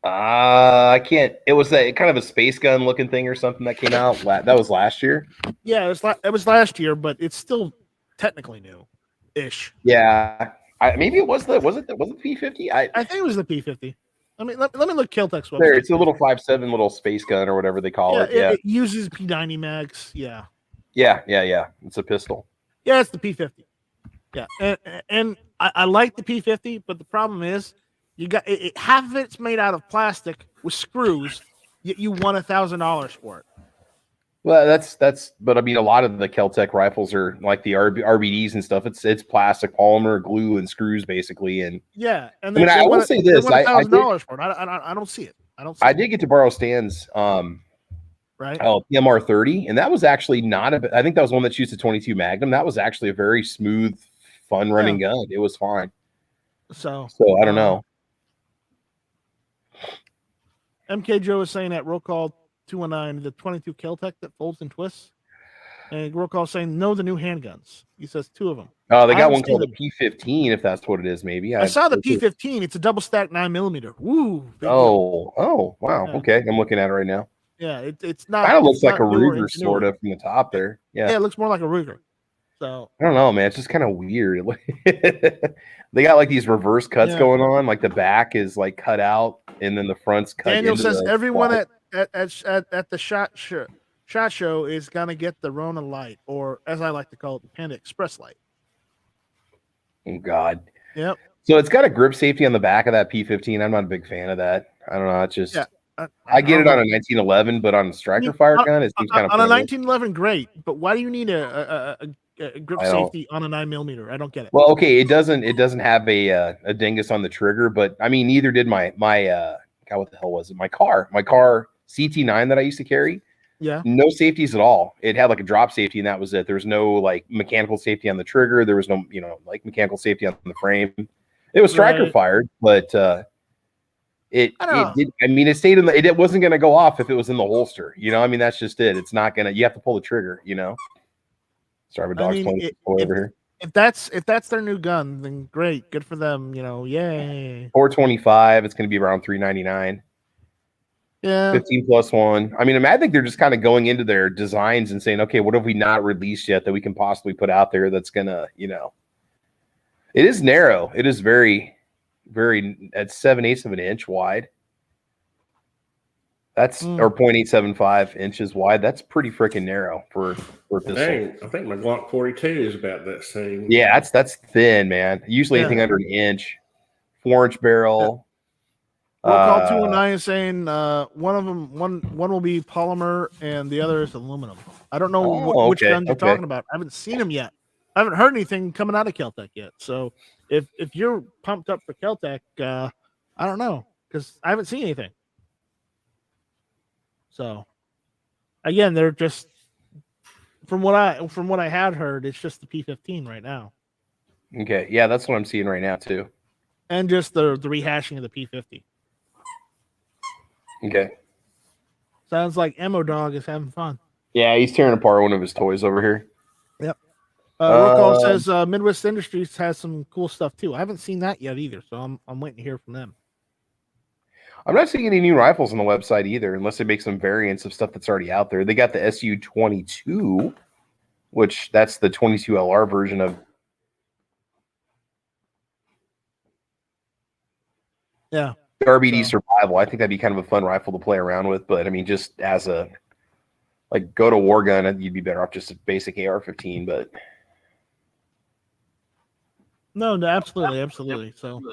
I can't. It was a kind of a space gun looking thing or something that came out. That was last year. Yeah, it was last year, but it's still technically new, ish. Yeah, maybe it was the P50. I think it was the P50. I mean, let me look Keltec's website. There, it's a little 5.7 little space gun or whatever they call it. Yeah, it uses P90 mags. Yeah. It's a pistol. Yeah, it's the P50. Yeah, and I like the P50, but the problem is you got half of it's made out of plastic with screws. Yet you want $1,000 for it. Well, that's. But I mean, a lot of the Keltec rifles are like the RBDs and stuff. It's plastic, polymer, glue, and screws basically. And yeah, and I mean, I will say this: $1,000 for it. I don't see it. I did get to borrow Stan's right. PMR 30, and that was actually not a. I think that was one that shoots a 22 Magnum. That was actually a very smooth, fun running gun. It was fine. So I don't know. MK Joe is saying that roll call 219, the 22 Keltec that folds and twists. And roll call saying no, the new handguns. He says 2 of them. Oh, they I got haven't one called seen the P15, if that's what it is. Maybe I saw the P15. It's a double stack 9mm. Woo! Big deal. Oh, wow. Yeah. Okay, I'm looking at it right now. Yeah, it's not. Kind of looks it's like a not newer Ruger ingenuity. sort of from the top there. Yeah, it looks more like a Ruger. So I don't know, man. It's just kind of weird. They got like these reverse cuts going on. Like the back is like cut out, and then the front's cut. Daniel says the everyone slide. at the shot show is gonna get the Rona Light, or as I like to call it, the Panda Express Light. Oh God. Yep. So it's got a grip safety on the back of that P15. I'm not a big fan of that. I don't know. It's just I get it on a 1911, but on a striker fire gun, it seems kind of on a pointless. 1911. Great, but why do you need a grip safety on a 9mm? I don't get it. Well, okay, it doesn't have a dingus on the trigger, but I mean, neither did my God, what the hell was it? My car CT9 that I used to carry. Yeah. No safeties at all. It had like a drop safety, and that was it. There was no like mechanical safety on the trigger. There was no, like mechanical safety on the frame. It was striker fired, but it did. I mean, it stayed in the. It wasn't going to go off if it was in the holster. I mean, that's just it. It's not gonna. You have to pull the trigger. Sorry, my dog's playing over here. If that's their new gun, then great, good for them. Yay. 425. It's going to be around $399. Yeah. 15+1. I mean, I think they're just kind of going into their designs and saying, okay, what have we not released yet that we can possibly put out there that's gonna, it is narrow. It is very, very at 7/8 of an inch wide. That's or 0.875 inches wide. That's pretty freaking narrow for a pistol. Dang, I think my Glock 42 is about that same. Yeah, that's thin, man. Usually anything under an inch. 4-inch barrel. Roll call 219 is saying one will be polymer and the other is aluminum. I don't know which guns you're talking about. I haven't seen them yet. I haven't heard anything coming out of Kel-Tec yet. So if you're pumped up for Kel-Tec, I don't know because I haven't seen anything. So again, they're just from what I had heard, it's just the P15 right now. Okay, yeah, that's what I'm seeing right now too. And just the rehashing of the P50. Okay. Sounds like Emo Dog is having fun. Yeah, he's tearing apart one of his toys over here. Yep. Roll says Midwest Industries has some cool stuff too. I haven't seen that yet either, so I'm waiting to hear from them. I'm not seeing any new rifles on the website either, unless they make some variants of stuff that's already out there. They got the SU-22, which that's the 22 LR version of. Yeah. RBD Survival. I think that'd be kind of a fun rifle to play around with, but I mean, just as a go to war gun, you'd be better off just a basic AR-15. But no, absolutely. So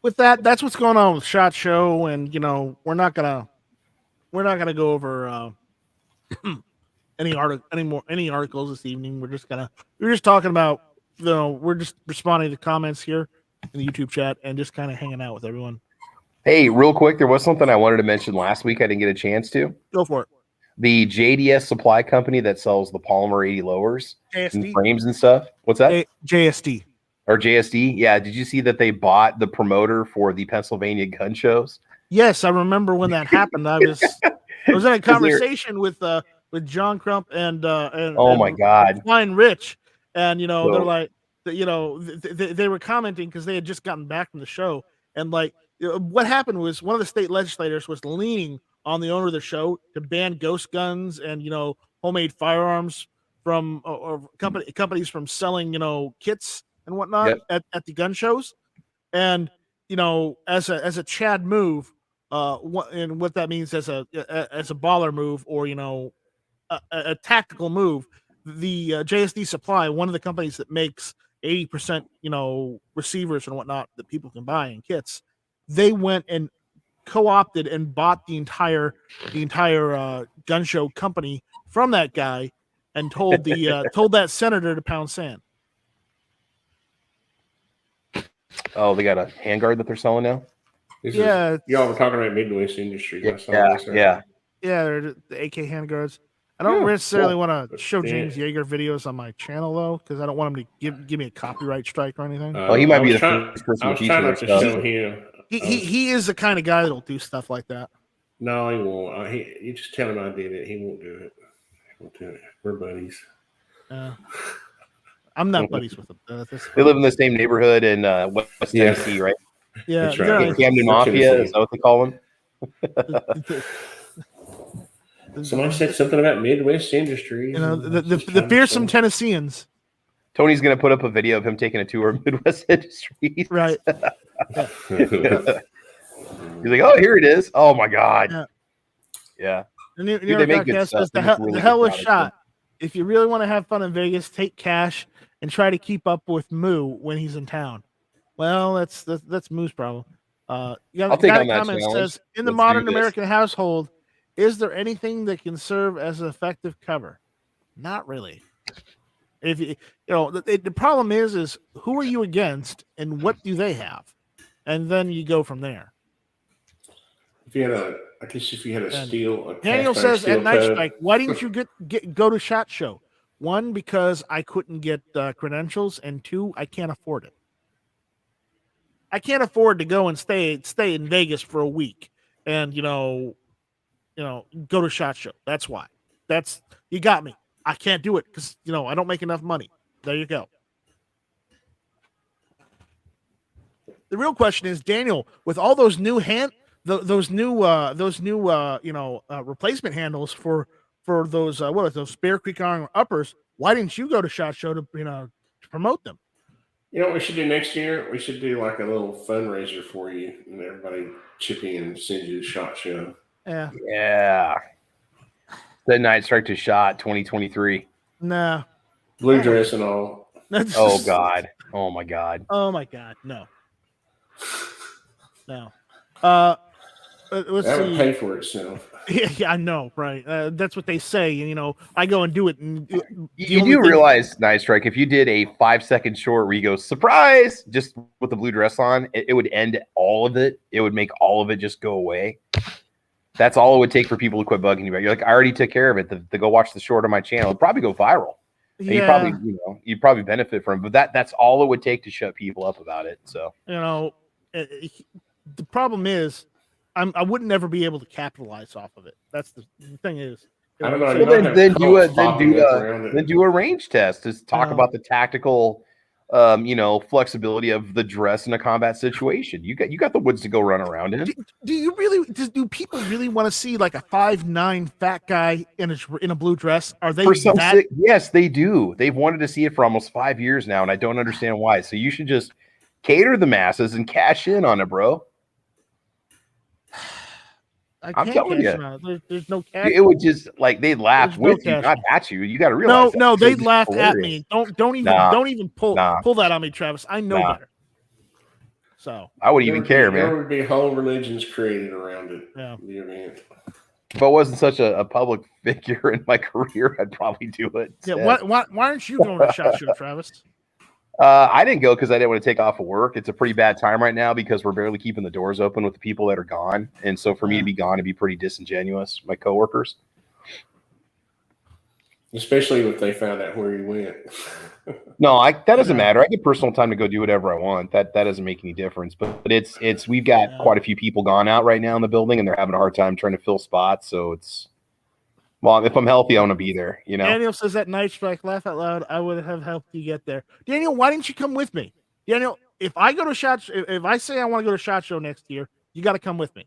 with that, that's what's going on with SHOT Show, and we're not gonna go over any articles this evening. We're just talking about we're just responding to comments here in the YouTube chat and just kind of hanging out with everyone. Hey, real quick, there was something I wanted to mention last week. I didn't get a chance to. Go for it. The JDS supply company that sells the Polymer 80 lowers JSD. and frames and stuff. What's that? JSD. Or JSD? Yeah. Did you see that they bought the promoter for the Pennsylvania gun shows? Yes, I remember when that happened. I was in a conversation with John Crump and oh my God, Flying Rich, and they're like, they were commenting because they had just gotten back from the show, and like what happened was one of the state legislators was leaning on the owner of the show to ban ghost guns and homemade firearms from or companies from selling kits and whatnot at the gun shows, and as a Chad move, what that means as a baller move or a tactical move, the JSD Supply, one of the companies that makes 80% receivers and whatnot that people can buy in kits, they went and co-opted and bought the entire gun show company from that guy and told that senator to pound sand. Oh, they got a handguard that they're selling now? Y'all were talking about Midwest Industries. Yeah. They're the AK handguards. I don't necessarily want to show James Yeager videos on my channel though, because I don't want him to give me a copyright strike or anything. He might be the first person to trying not to show him. He is the kind of guy that'll do stuff like that. No, he won't. You just tell him I did it. He won't do it. We're buddies. I'm not buddies with him. They live in the same neighborhood in West Tennessee, right? Yeah, that's right. Camden Mafia, is that what they call them? Somebody said something about Midwest Industries. The fearsome Tennesseans. Tony's going to put up a video of him taking a tour of Midwest Industries. Right. He's like, oh, here it is. Oh, my God. Yeah. And they make good stuff. The hell was shot. If you really want to have fun in Vegas, take cash and try to keep up with Moo when he's in town. Well, that's Moo's problem. I'll take on that challenge. Says, in the modern American household, is there anything that can serve as an effective cover? Not really. If the problem is who are you against and what do they have, and then you go from there. If you had a steel. Daniel says at Night Strike, why didn't you go to SHOT Show? 1, because I couldn't get credentials, and 2, I can't afford it. I can't afford to go and stay in Vegas for a week and go to SHOT Show. That's why. You got me. I can't do it because I don't make enough money. There you go. The real question is, Daniel, with all those new those new replacement handles for those those Bear Creek Iron uppers. Why didn't you go to SHOT Show to to promote them? You know what we should do next year? We should do like a little fundraiser for you, and everybody chip in and send you to SHOT Show. Yeah. Yeah. The Night Strike to SHOT 2023. Nah. Blue dress and all. Oh God. Oh my God. Oh my God. No. No. Let's That would see. pay for itself. Yeah, I know, right? That's what they say, and I go and do it. And You do realize, Night Strike, if you did a 5-second short where you go surprise just with the blue dress on, it would end all of it. It would make all of it just go away. That's all it would take for people to quit bugging you. You're like, I already took care of it. To go watch the short on my channel, it'd probably go viral. And Yeah. you'd probably benefit from it. But that's all it would take to shut people up about it. So the problem is, I wouldn't never be able to capitalize off of it. That's the thing is. I don't know. So you don't have cults popping up around it. then do a range test. Just talk about the tactical, flexibility of the dress in a combat situation. You got the woods to go run around in. Do people really want to see like a 5'9" fat guy in a blue dress? Are they Yes, they do. They've wanted to see it for almost 5 years now, and I don't understand why. So you should just cater the masses and cash in on it, bro. I'm telling you, there's no cash. it would just they'd laugh with you, not at you. You got to realize. No, they'd laugh at me. Don't even pull that on me, Travis. I know better. So I wouldn't even care, man. There would be whole religions created around it. Yeah. The event. If I wasn't such a public figure in my career, I'd probably do it. Yeah. Why aren't you going to SHOT Show, Travis? I didn't go because I didn't want to take off of work. It's a pretty bad time right now because we're barely keeping the doors open with the people that are gone. And so for me to be gone, it'd be pretty disingenuous, my coworkers. Especially if they found out where you went. No, that doesn't matter. I get personal time to go do whatever I want. That doesn't make any difference. But it's we've got quite a few people gone out right now in the building, and they're having a hard time trying to fill spots. So well, if I'm healthy, I want to be there. Daniel says that Night Strike, laugh out loud. I would have helped you get there. Daniel, why didn't you come with me? Daniel, if I go to SHOT, if I say I want to go to SHOT Show next year, you got to come with me.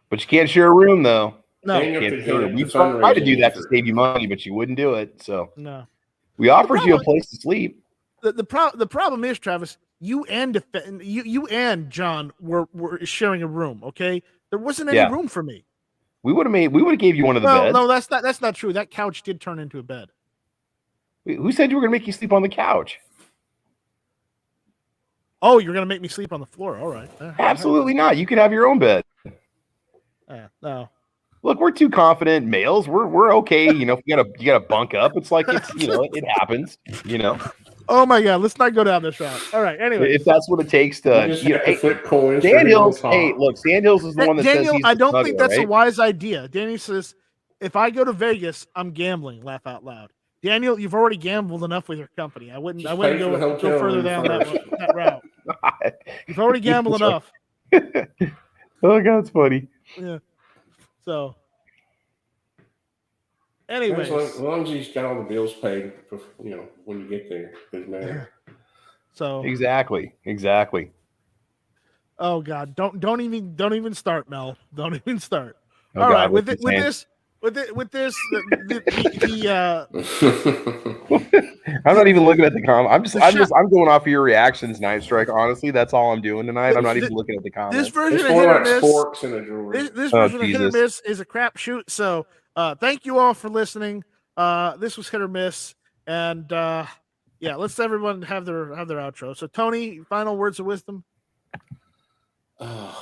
But you can't share a room, though. No, we tried to do that to save you money, but you wouldn't do it. So no, we offered you a place to sleep. The problem is, Travis, you and John were sharing a room. Okay, there wasn't any room for me. We would have gave you one of the beds. No, that's not true. That couch did turn into a bed. Who said you were going to make you sleep on the couch? Oh, you're going to make me sleep on the floor. All right. Absolutely not. You could have your own bed. No. Look, we're two confident males. We're okay. If you gotta bunk up, it's like it happens. Oh my God, let's not go down this route. All right. Anyway, if that's what it takes to flip coins. Sandhills. Hey, look, Sandhills is the one that Daniel, says I don't think that's a wise idea. Daniel says, if I go to Vegas, I'm gambling. Laugh out loud. Daniel, you've already gambled enough with your company. I wouldn't go further down that route. You've already gambled enough. Oh God, it's funny. Yeah. So, anyways, as long as he's got all the bills paid, when you get there, doesn't matter. So exactly. Oh God, don't even start, Mel. Don't even start. Oh, all God, right, with this, I'm not even looking at the comments. I'm going off of your reactions, Night Strike. Honestly, that's all I'm doing tonight. I'm not even looking at the comments. This version of hit or miss. This version of hit or miss is a crap shoot. So, thank you all for listening. This was hit or miss, and let's everyone have their outro. So, Tony, final words of wisdom. I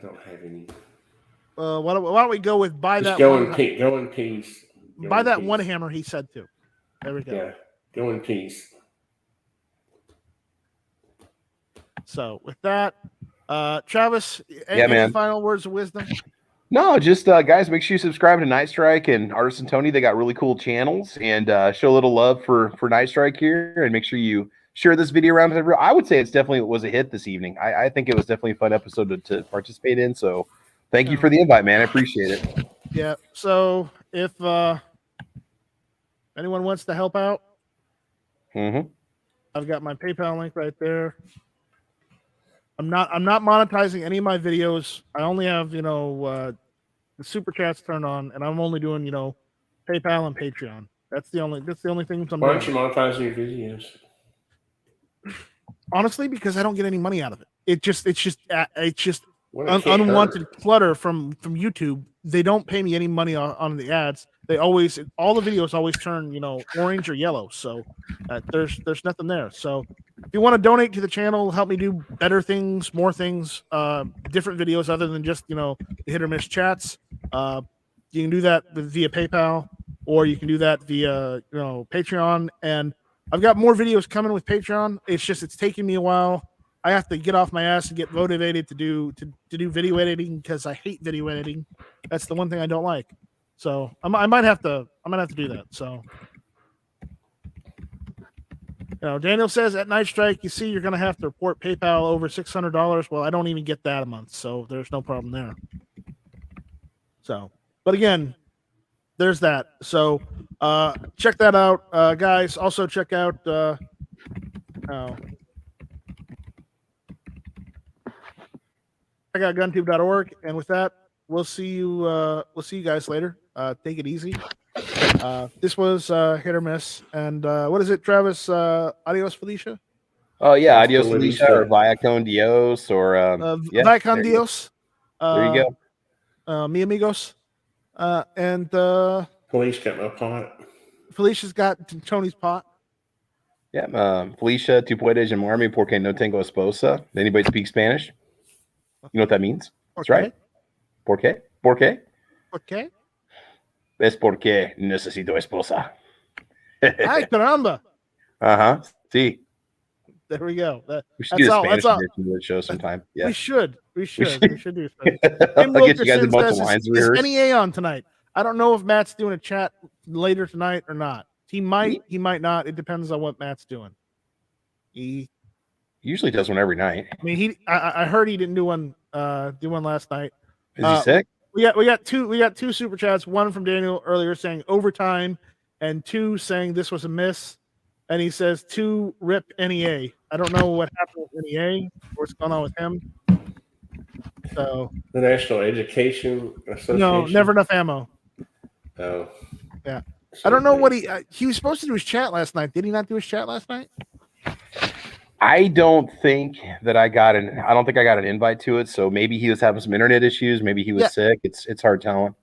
don't have any. Why don't we go with buy Just that? Go in peace. Buy that one hammer. He said too. There we go. Yeah, go in peace. So with that, Travis, any final words of wisdom? No, just guys, make sure you subscribe to Night Strike and Artisan Tony. They got really cool channels, and show a little love for Night Strike here, and make sure you share this video around. I would say it was a hit this evening. I think it was definitely a fun episode to participate in. So thank you for the invite, man. I appreciate it. Yeah. So if anyone wants to help out, I've got my PayPal link right there. I'm not monetizing any of my videos. I only have, the super chats turned on, and I'm only doing, PayPal and Patreon. That's the only things I'm Why doing. aren't you monetizing your videos? Honestly, because I don't get any money out of it. It's just Well, it can't unwanted hurt. clutter from YouTube. They don't pay me any money on the ads. They always, all the videos always turn, orange or yellow. So there's nothing there. So if you want to donate to the channel, help me do better things, more things, different videos other than just, the hit or miss chats. You can do that via PayPal, or you can do that via, Patreon. And I've got more videos coming with Patreon. It's taking me a while. I have to get off my ass and get motivated to do video editing because I hate video editing. That's the one thing I don't like. So I might have to do that. So Daniel says at Night Strike, you see, you're gonna have to report PayPal over $600. Well, I don't even get that a month, so there's no problem there. So, but again, there's that. So check that out, guys. Also check out check out GunTube.org. And with that, we'll see you guys later. Take it easy. This was hit or miss. And what is it, Travis? Adios, Felicia? Oh yeah, That's Adios the Felicia Felicia. or Via con Dios or yeah, Vaya con there you go. Dios. There you go. Mi amigos. And Police got my pot. Felicia's got Tony's pot. Yeah, Felicia, tú puedes llamarme porque no tengo esposa. Anybody speak Spanish? You know what that means? That's right. ¿Por qué? ¿Por qué? Okay. Es porque necesito esposa. Ay, caramba. Uh-huh. See. There we go. We should do That's a all. Spanish That's all. edition of the show sometime. Yeah. We should do Spanish. I'll Tim get you guys a Wilkerson bunch of says, lines is rehearsed. NEA on tonight? I don't know if Matt's doing a chat later tonight or not. He might not. It depends on what Matt's doing. He Usually does one every night. I mean, I heard he didn't do one last night. Is he sick? We got two super chats. One from Daniel earlier saying overtime, and two saying this was a miss. And he says 2 rip NEA. I don't know what happened with NEA. What's going on with him? So The National Education Association. no, never enough ammo. Oh. Yeah. I don't know what he was supposed to do his chat last night. Did he not do his chat last night? I don't think I got an invite to it. So maybe he was having some internet issues. Maybe he was sick. It's hard telling.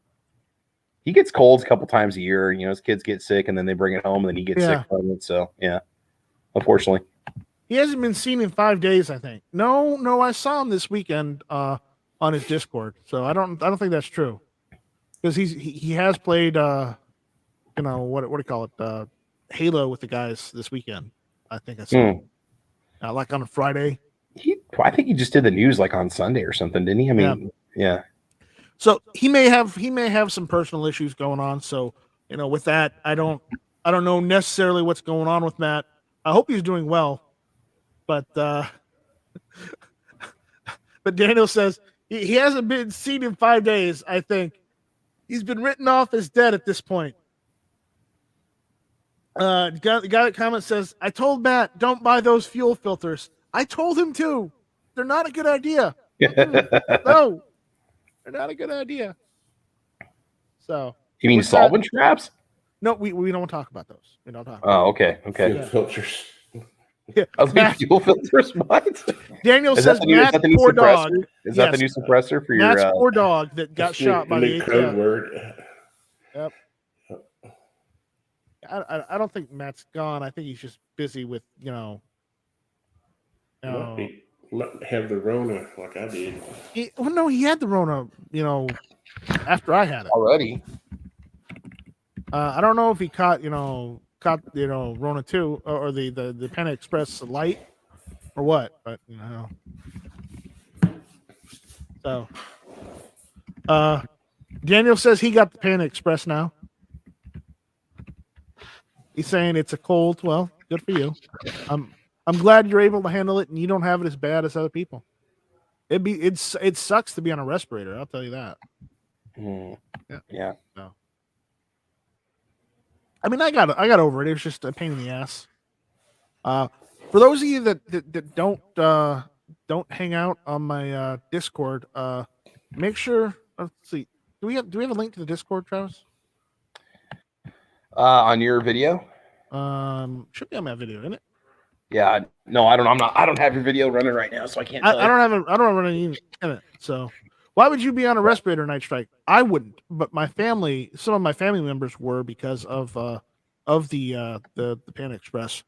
He gets colds a couple times a year. His kids get sick and then they bring it home and then he gets sick from it. So yeah, unfortunately. He hasn't been seen in 5 days, I think. No, I saw him this weekend on his Discord. So I don't think that's true. Because he has played what do you call it? Halo with the guys this weekend. I think I saw like on a Friday. I think he just did the news like on Sunday or something, didn't he? I mean, yeah. So he may have some personal issues going on. So with that, I don't know necessarily what's going on with Matt. I hope he's doing well, but Daniel says he hasn't been seen in 5 days. I think he's been written off as dead at this point. The guy that comment says, I told Matt, don't buy those fuel filters. I told him to. They're not a good idea. No, they're not a good idea. So you mean solvent traps? No, we don't talk about those. We don't talk. Oh, okay. Fuel filters. Yeah. Fuel filters. What? Daniel says Matt's poor dog. Is that the new suppressor for your Matt's poor dog that got shot by the code word? Yep. I don't think Matt's gone. I think he's just busy with Might have the Rona like I did. He had the Rona. After I had it already. I don't know if he caught Rona 2 or the Panda Express Light or what, but So Daniel says he got the Panda Express now. He's saying it's a cold. Well, good for you. I'm glad you're able to handle it and you don't have it as bad as other people. It sucks to be on a respirator. I'll tell you that. Yeah. No. I mean, I got over it. It was just a pain in the ass. For those of you that don't hang out on my Discord, make sure. Let's see. Do we have a link to the Discord, Travis? On your video? Should be on my video, isn't it? Yeah. No, I don't. I don't have your video running right now, so I can't. I don't run any in it. So why would you be on a respirator night strike? I wouldn't, but some of my family members were because of the Panda Express.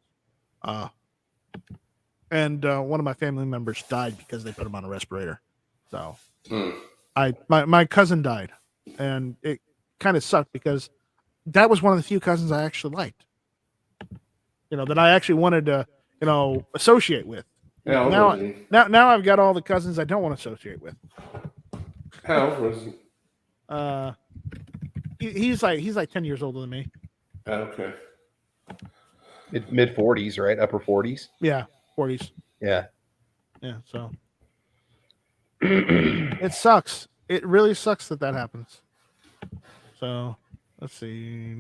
And one of my family members died because they put him on a respirator. So my cousin died, and it kind of sucked because that was one of the few cousins I actually liked. That I actually wanted to, associate with. How old was he? Now I've got all the cousins I don't want to associate with. How old was he? He's like 10 years older than me. Okay. Mid 40s, right? Upper 40s. Yeah, 40s. Yeah. Yeah. So it sucks. It really sucks that happens. So let's see.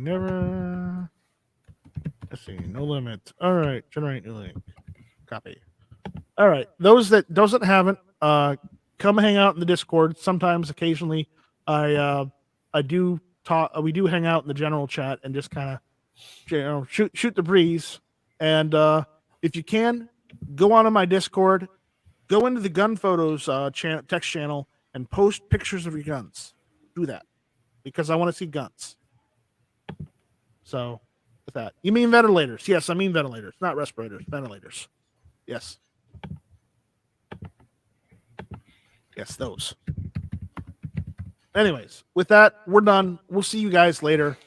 Let's see. No limit. All right. Generate new link. Copy. All right. Those that haven't, come hang out in the Discord. Sometimes, occasionally, I do talk. We do hang out in the general chat and just kind of, shoot the breeze. And if you can, go onto my Discord, go into the gun photos text channel, and post pictures of your guns. Do that because I want to see guns. So, with that, you mean ventilators? Yes, I mean ventilators, not respirators. Ventilators. Yes. Yes, those. Anyways, with that, we're done. We'll see you guys later.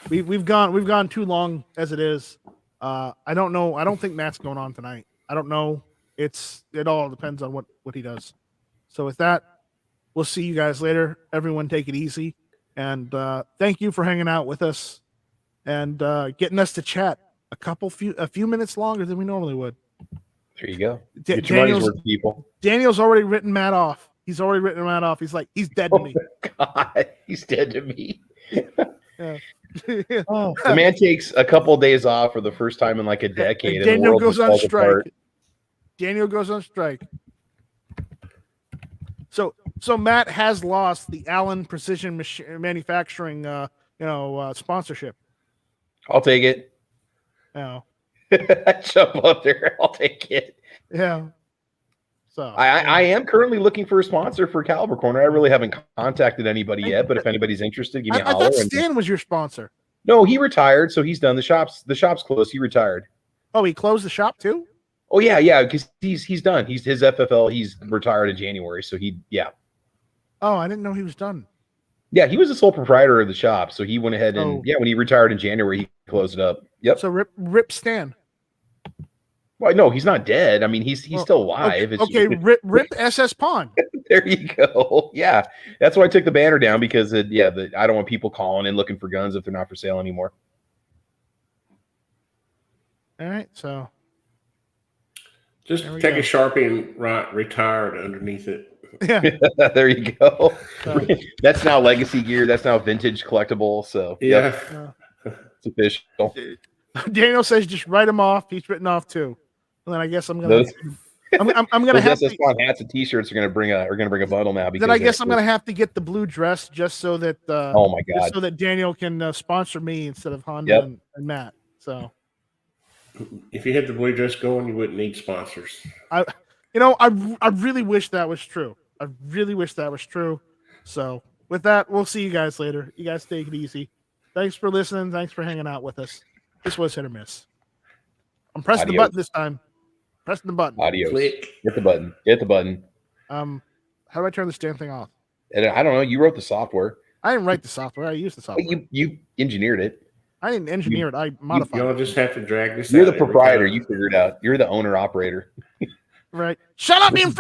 We've gone too long as it is. I don't know. I don't think Matt's going on tonight. I don't know. It all depends on what he does. So with that, we'll see you guys later. Everyone take it easy. And thank you for hanging out with us and getting us to chat a few minutes longer than we normally would. There you go. Get your money's worth, people. Daniel's already written Matt off. He's already written Matt off. He's like, he's dead to me. God, he's dead to me. Yeah. Oh, the man takes a couple of days off for the first time in like a decade. And Daniel goes on strike. Apart. Daniel goes on strike. So Matt has lost the Allen Precision Manufacturing, sponsorship. I'll take it. Oh. Jump up there. I'll take it. Yeah. So I am currently looking for a sponsor for Caliber Corner. I really haven't contacted anybody yet, but if anybody's interested, give me a holler. I thought Stan was your sponsor. No, he retired, so he's done. The shop's closed. He retired. Oh, he closed the shop too? Oh yeah, because he's done. His FFL. He's retired in January, so Oh, I didn't know he was done. Yeah, he was the sole proprietor of the shop, so he went ahead and when he retired in January, he closed it up. Yep. So rip Stan. Well, no, he's not dead. I mean, he's still alive. Okay, rip SS Pond. There you go. Yeah, that's why I took the banner down because I don't want people calling and looking for guns if they're not for sale anymore. All right, so just take a Sharpie and write "retired" underneath it. Yeah, there you go. That's now legacy gear. That's now vintage collectible. So yeah, it's official. Daniel says just write him off. He's written off too. And then I guess I'm gonna I'm gonna have to. Hats and T-shirts are gonna bring a bundle now. Because then I guess I'm gonna have to get the blue dress just so that oh my god, just so that Daniel can sponsor me instead of Honda and Matt. So if you had the blue dress going, you wouldn't need sponsors. I really wish that was true. I really wish that was true. So with that, we'll see you guys later. You guys take it easy. Thanks for listening. Thanks for hanging out with us. This was Hit or Miss. I'm pressing the button this time. Pressing the button. Adios. Click. Hit the button. Hit the button. How do I turn this damn thing off? And I don't know. You wrote the software. I didn't write the software. I used the software. You engineered it. I didn't engineer it. I modified it. You'll just have to drag this. You're the proprietor. You figured it out. You're the owner operator. Right. Shut up, being free.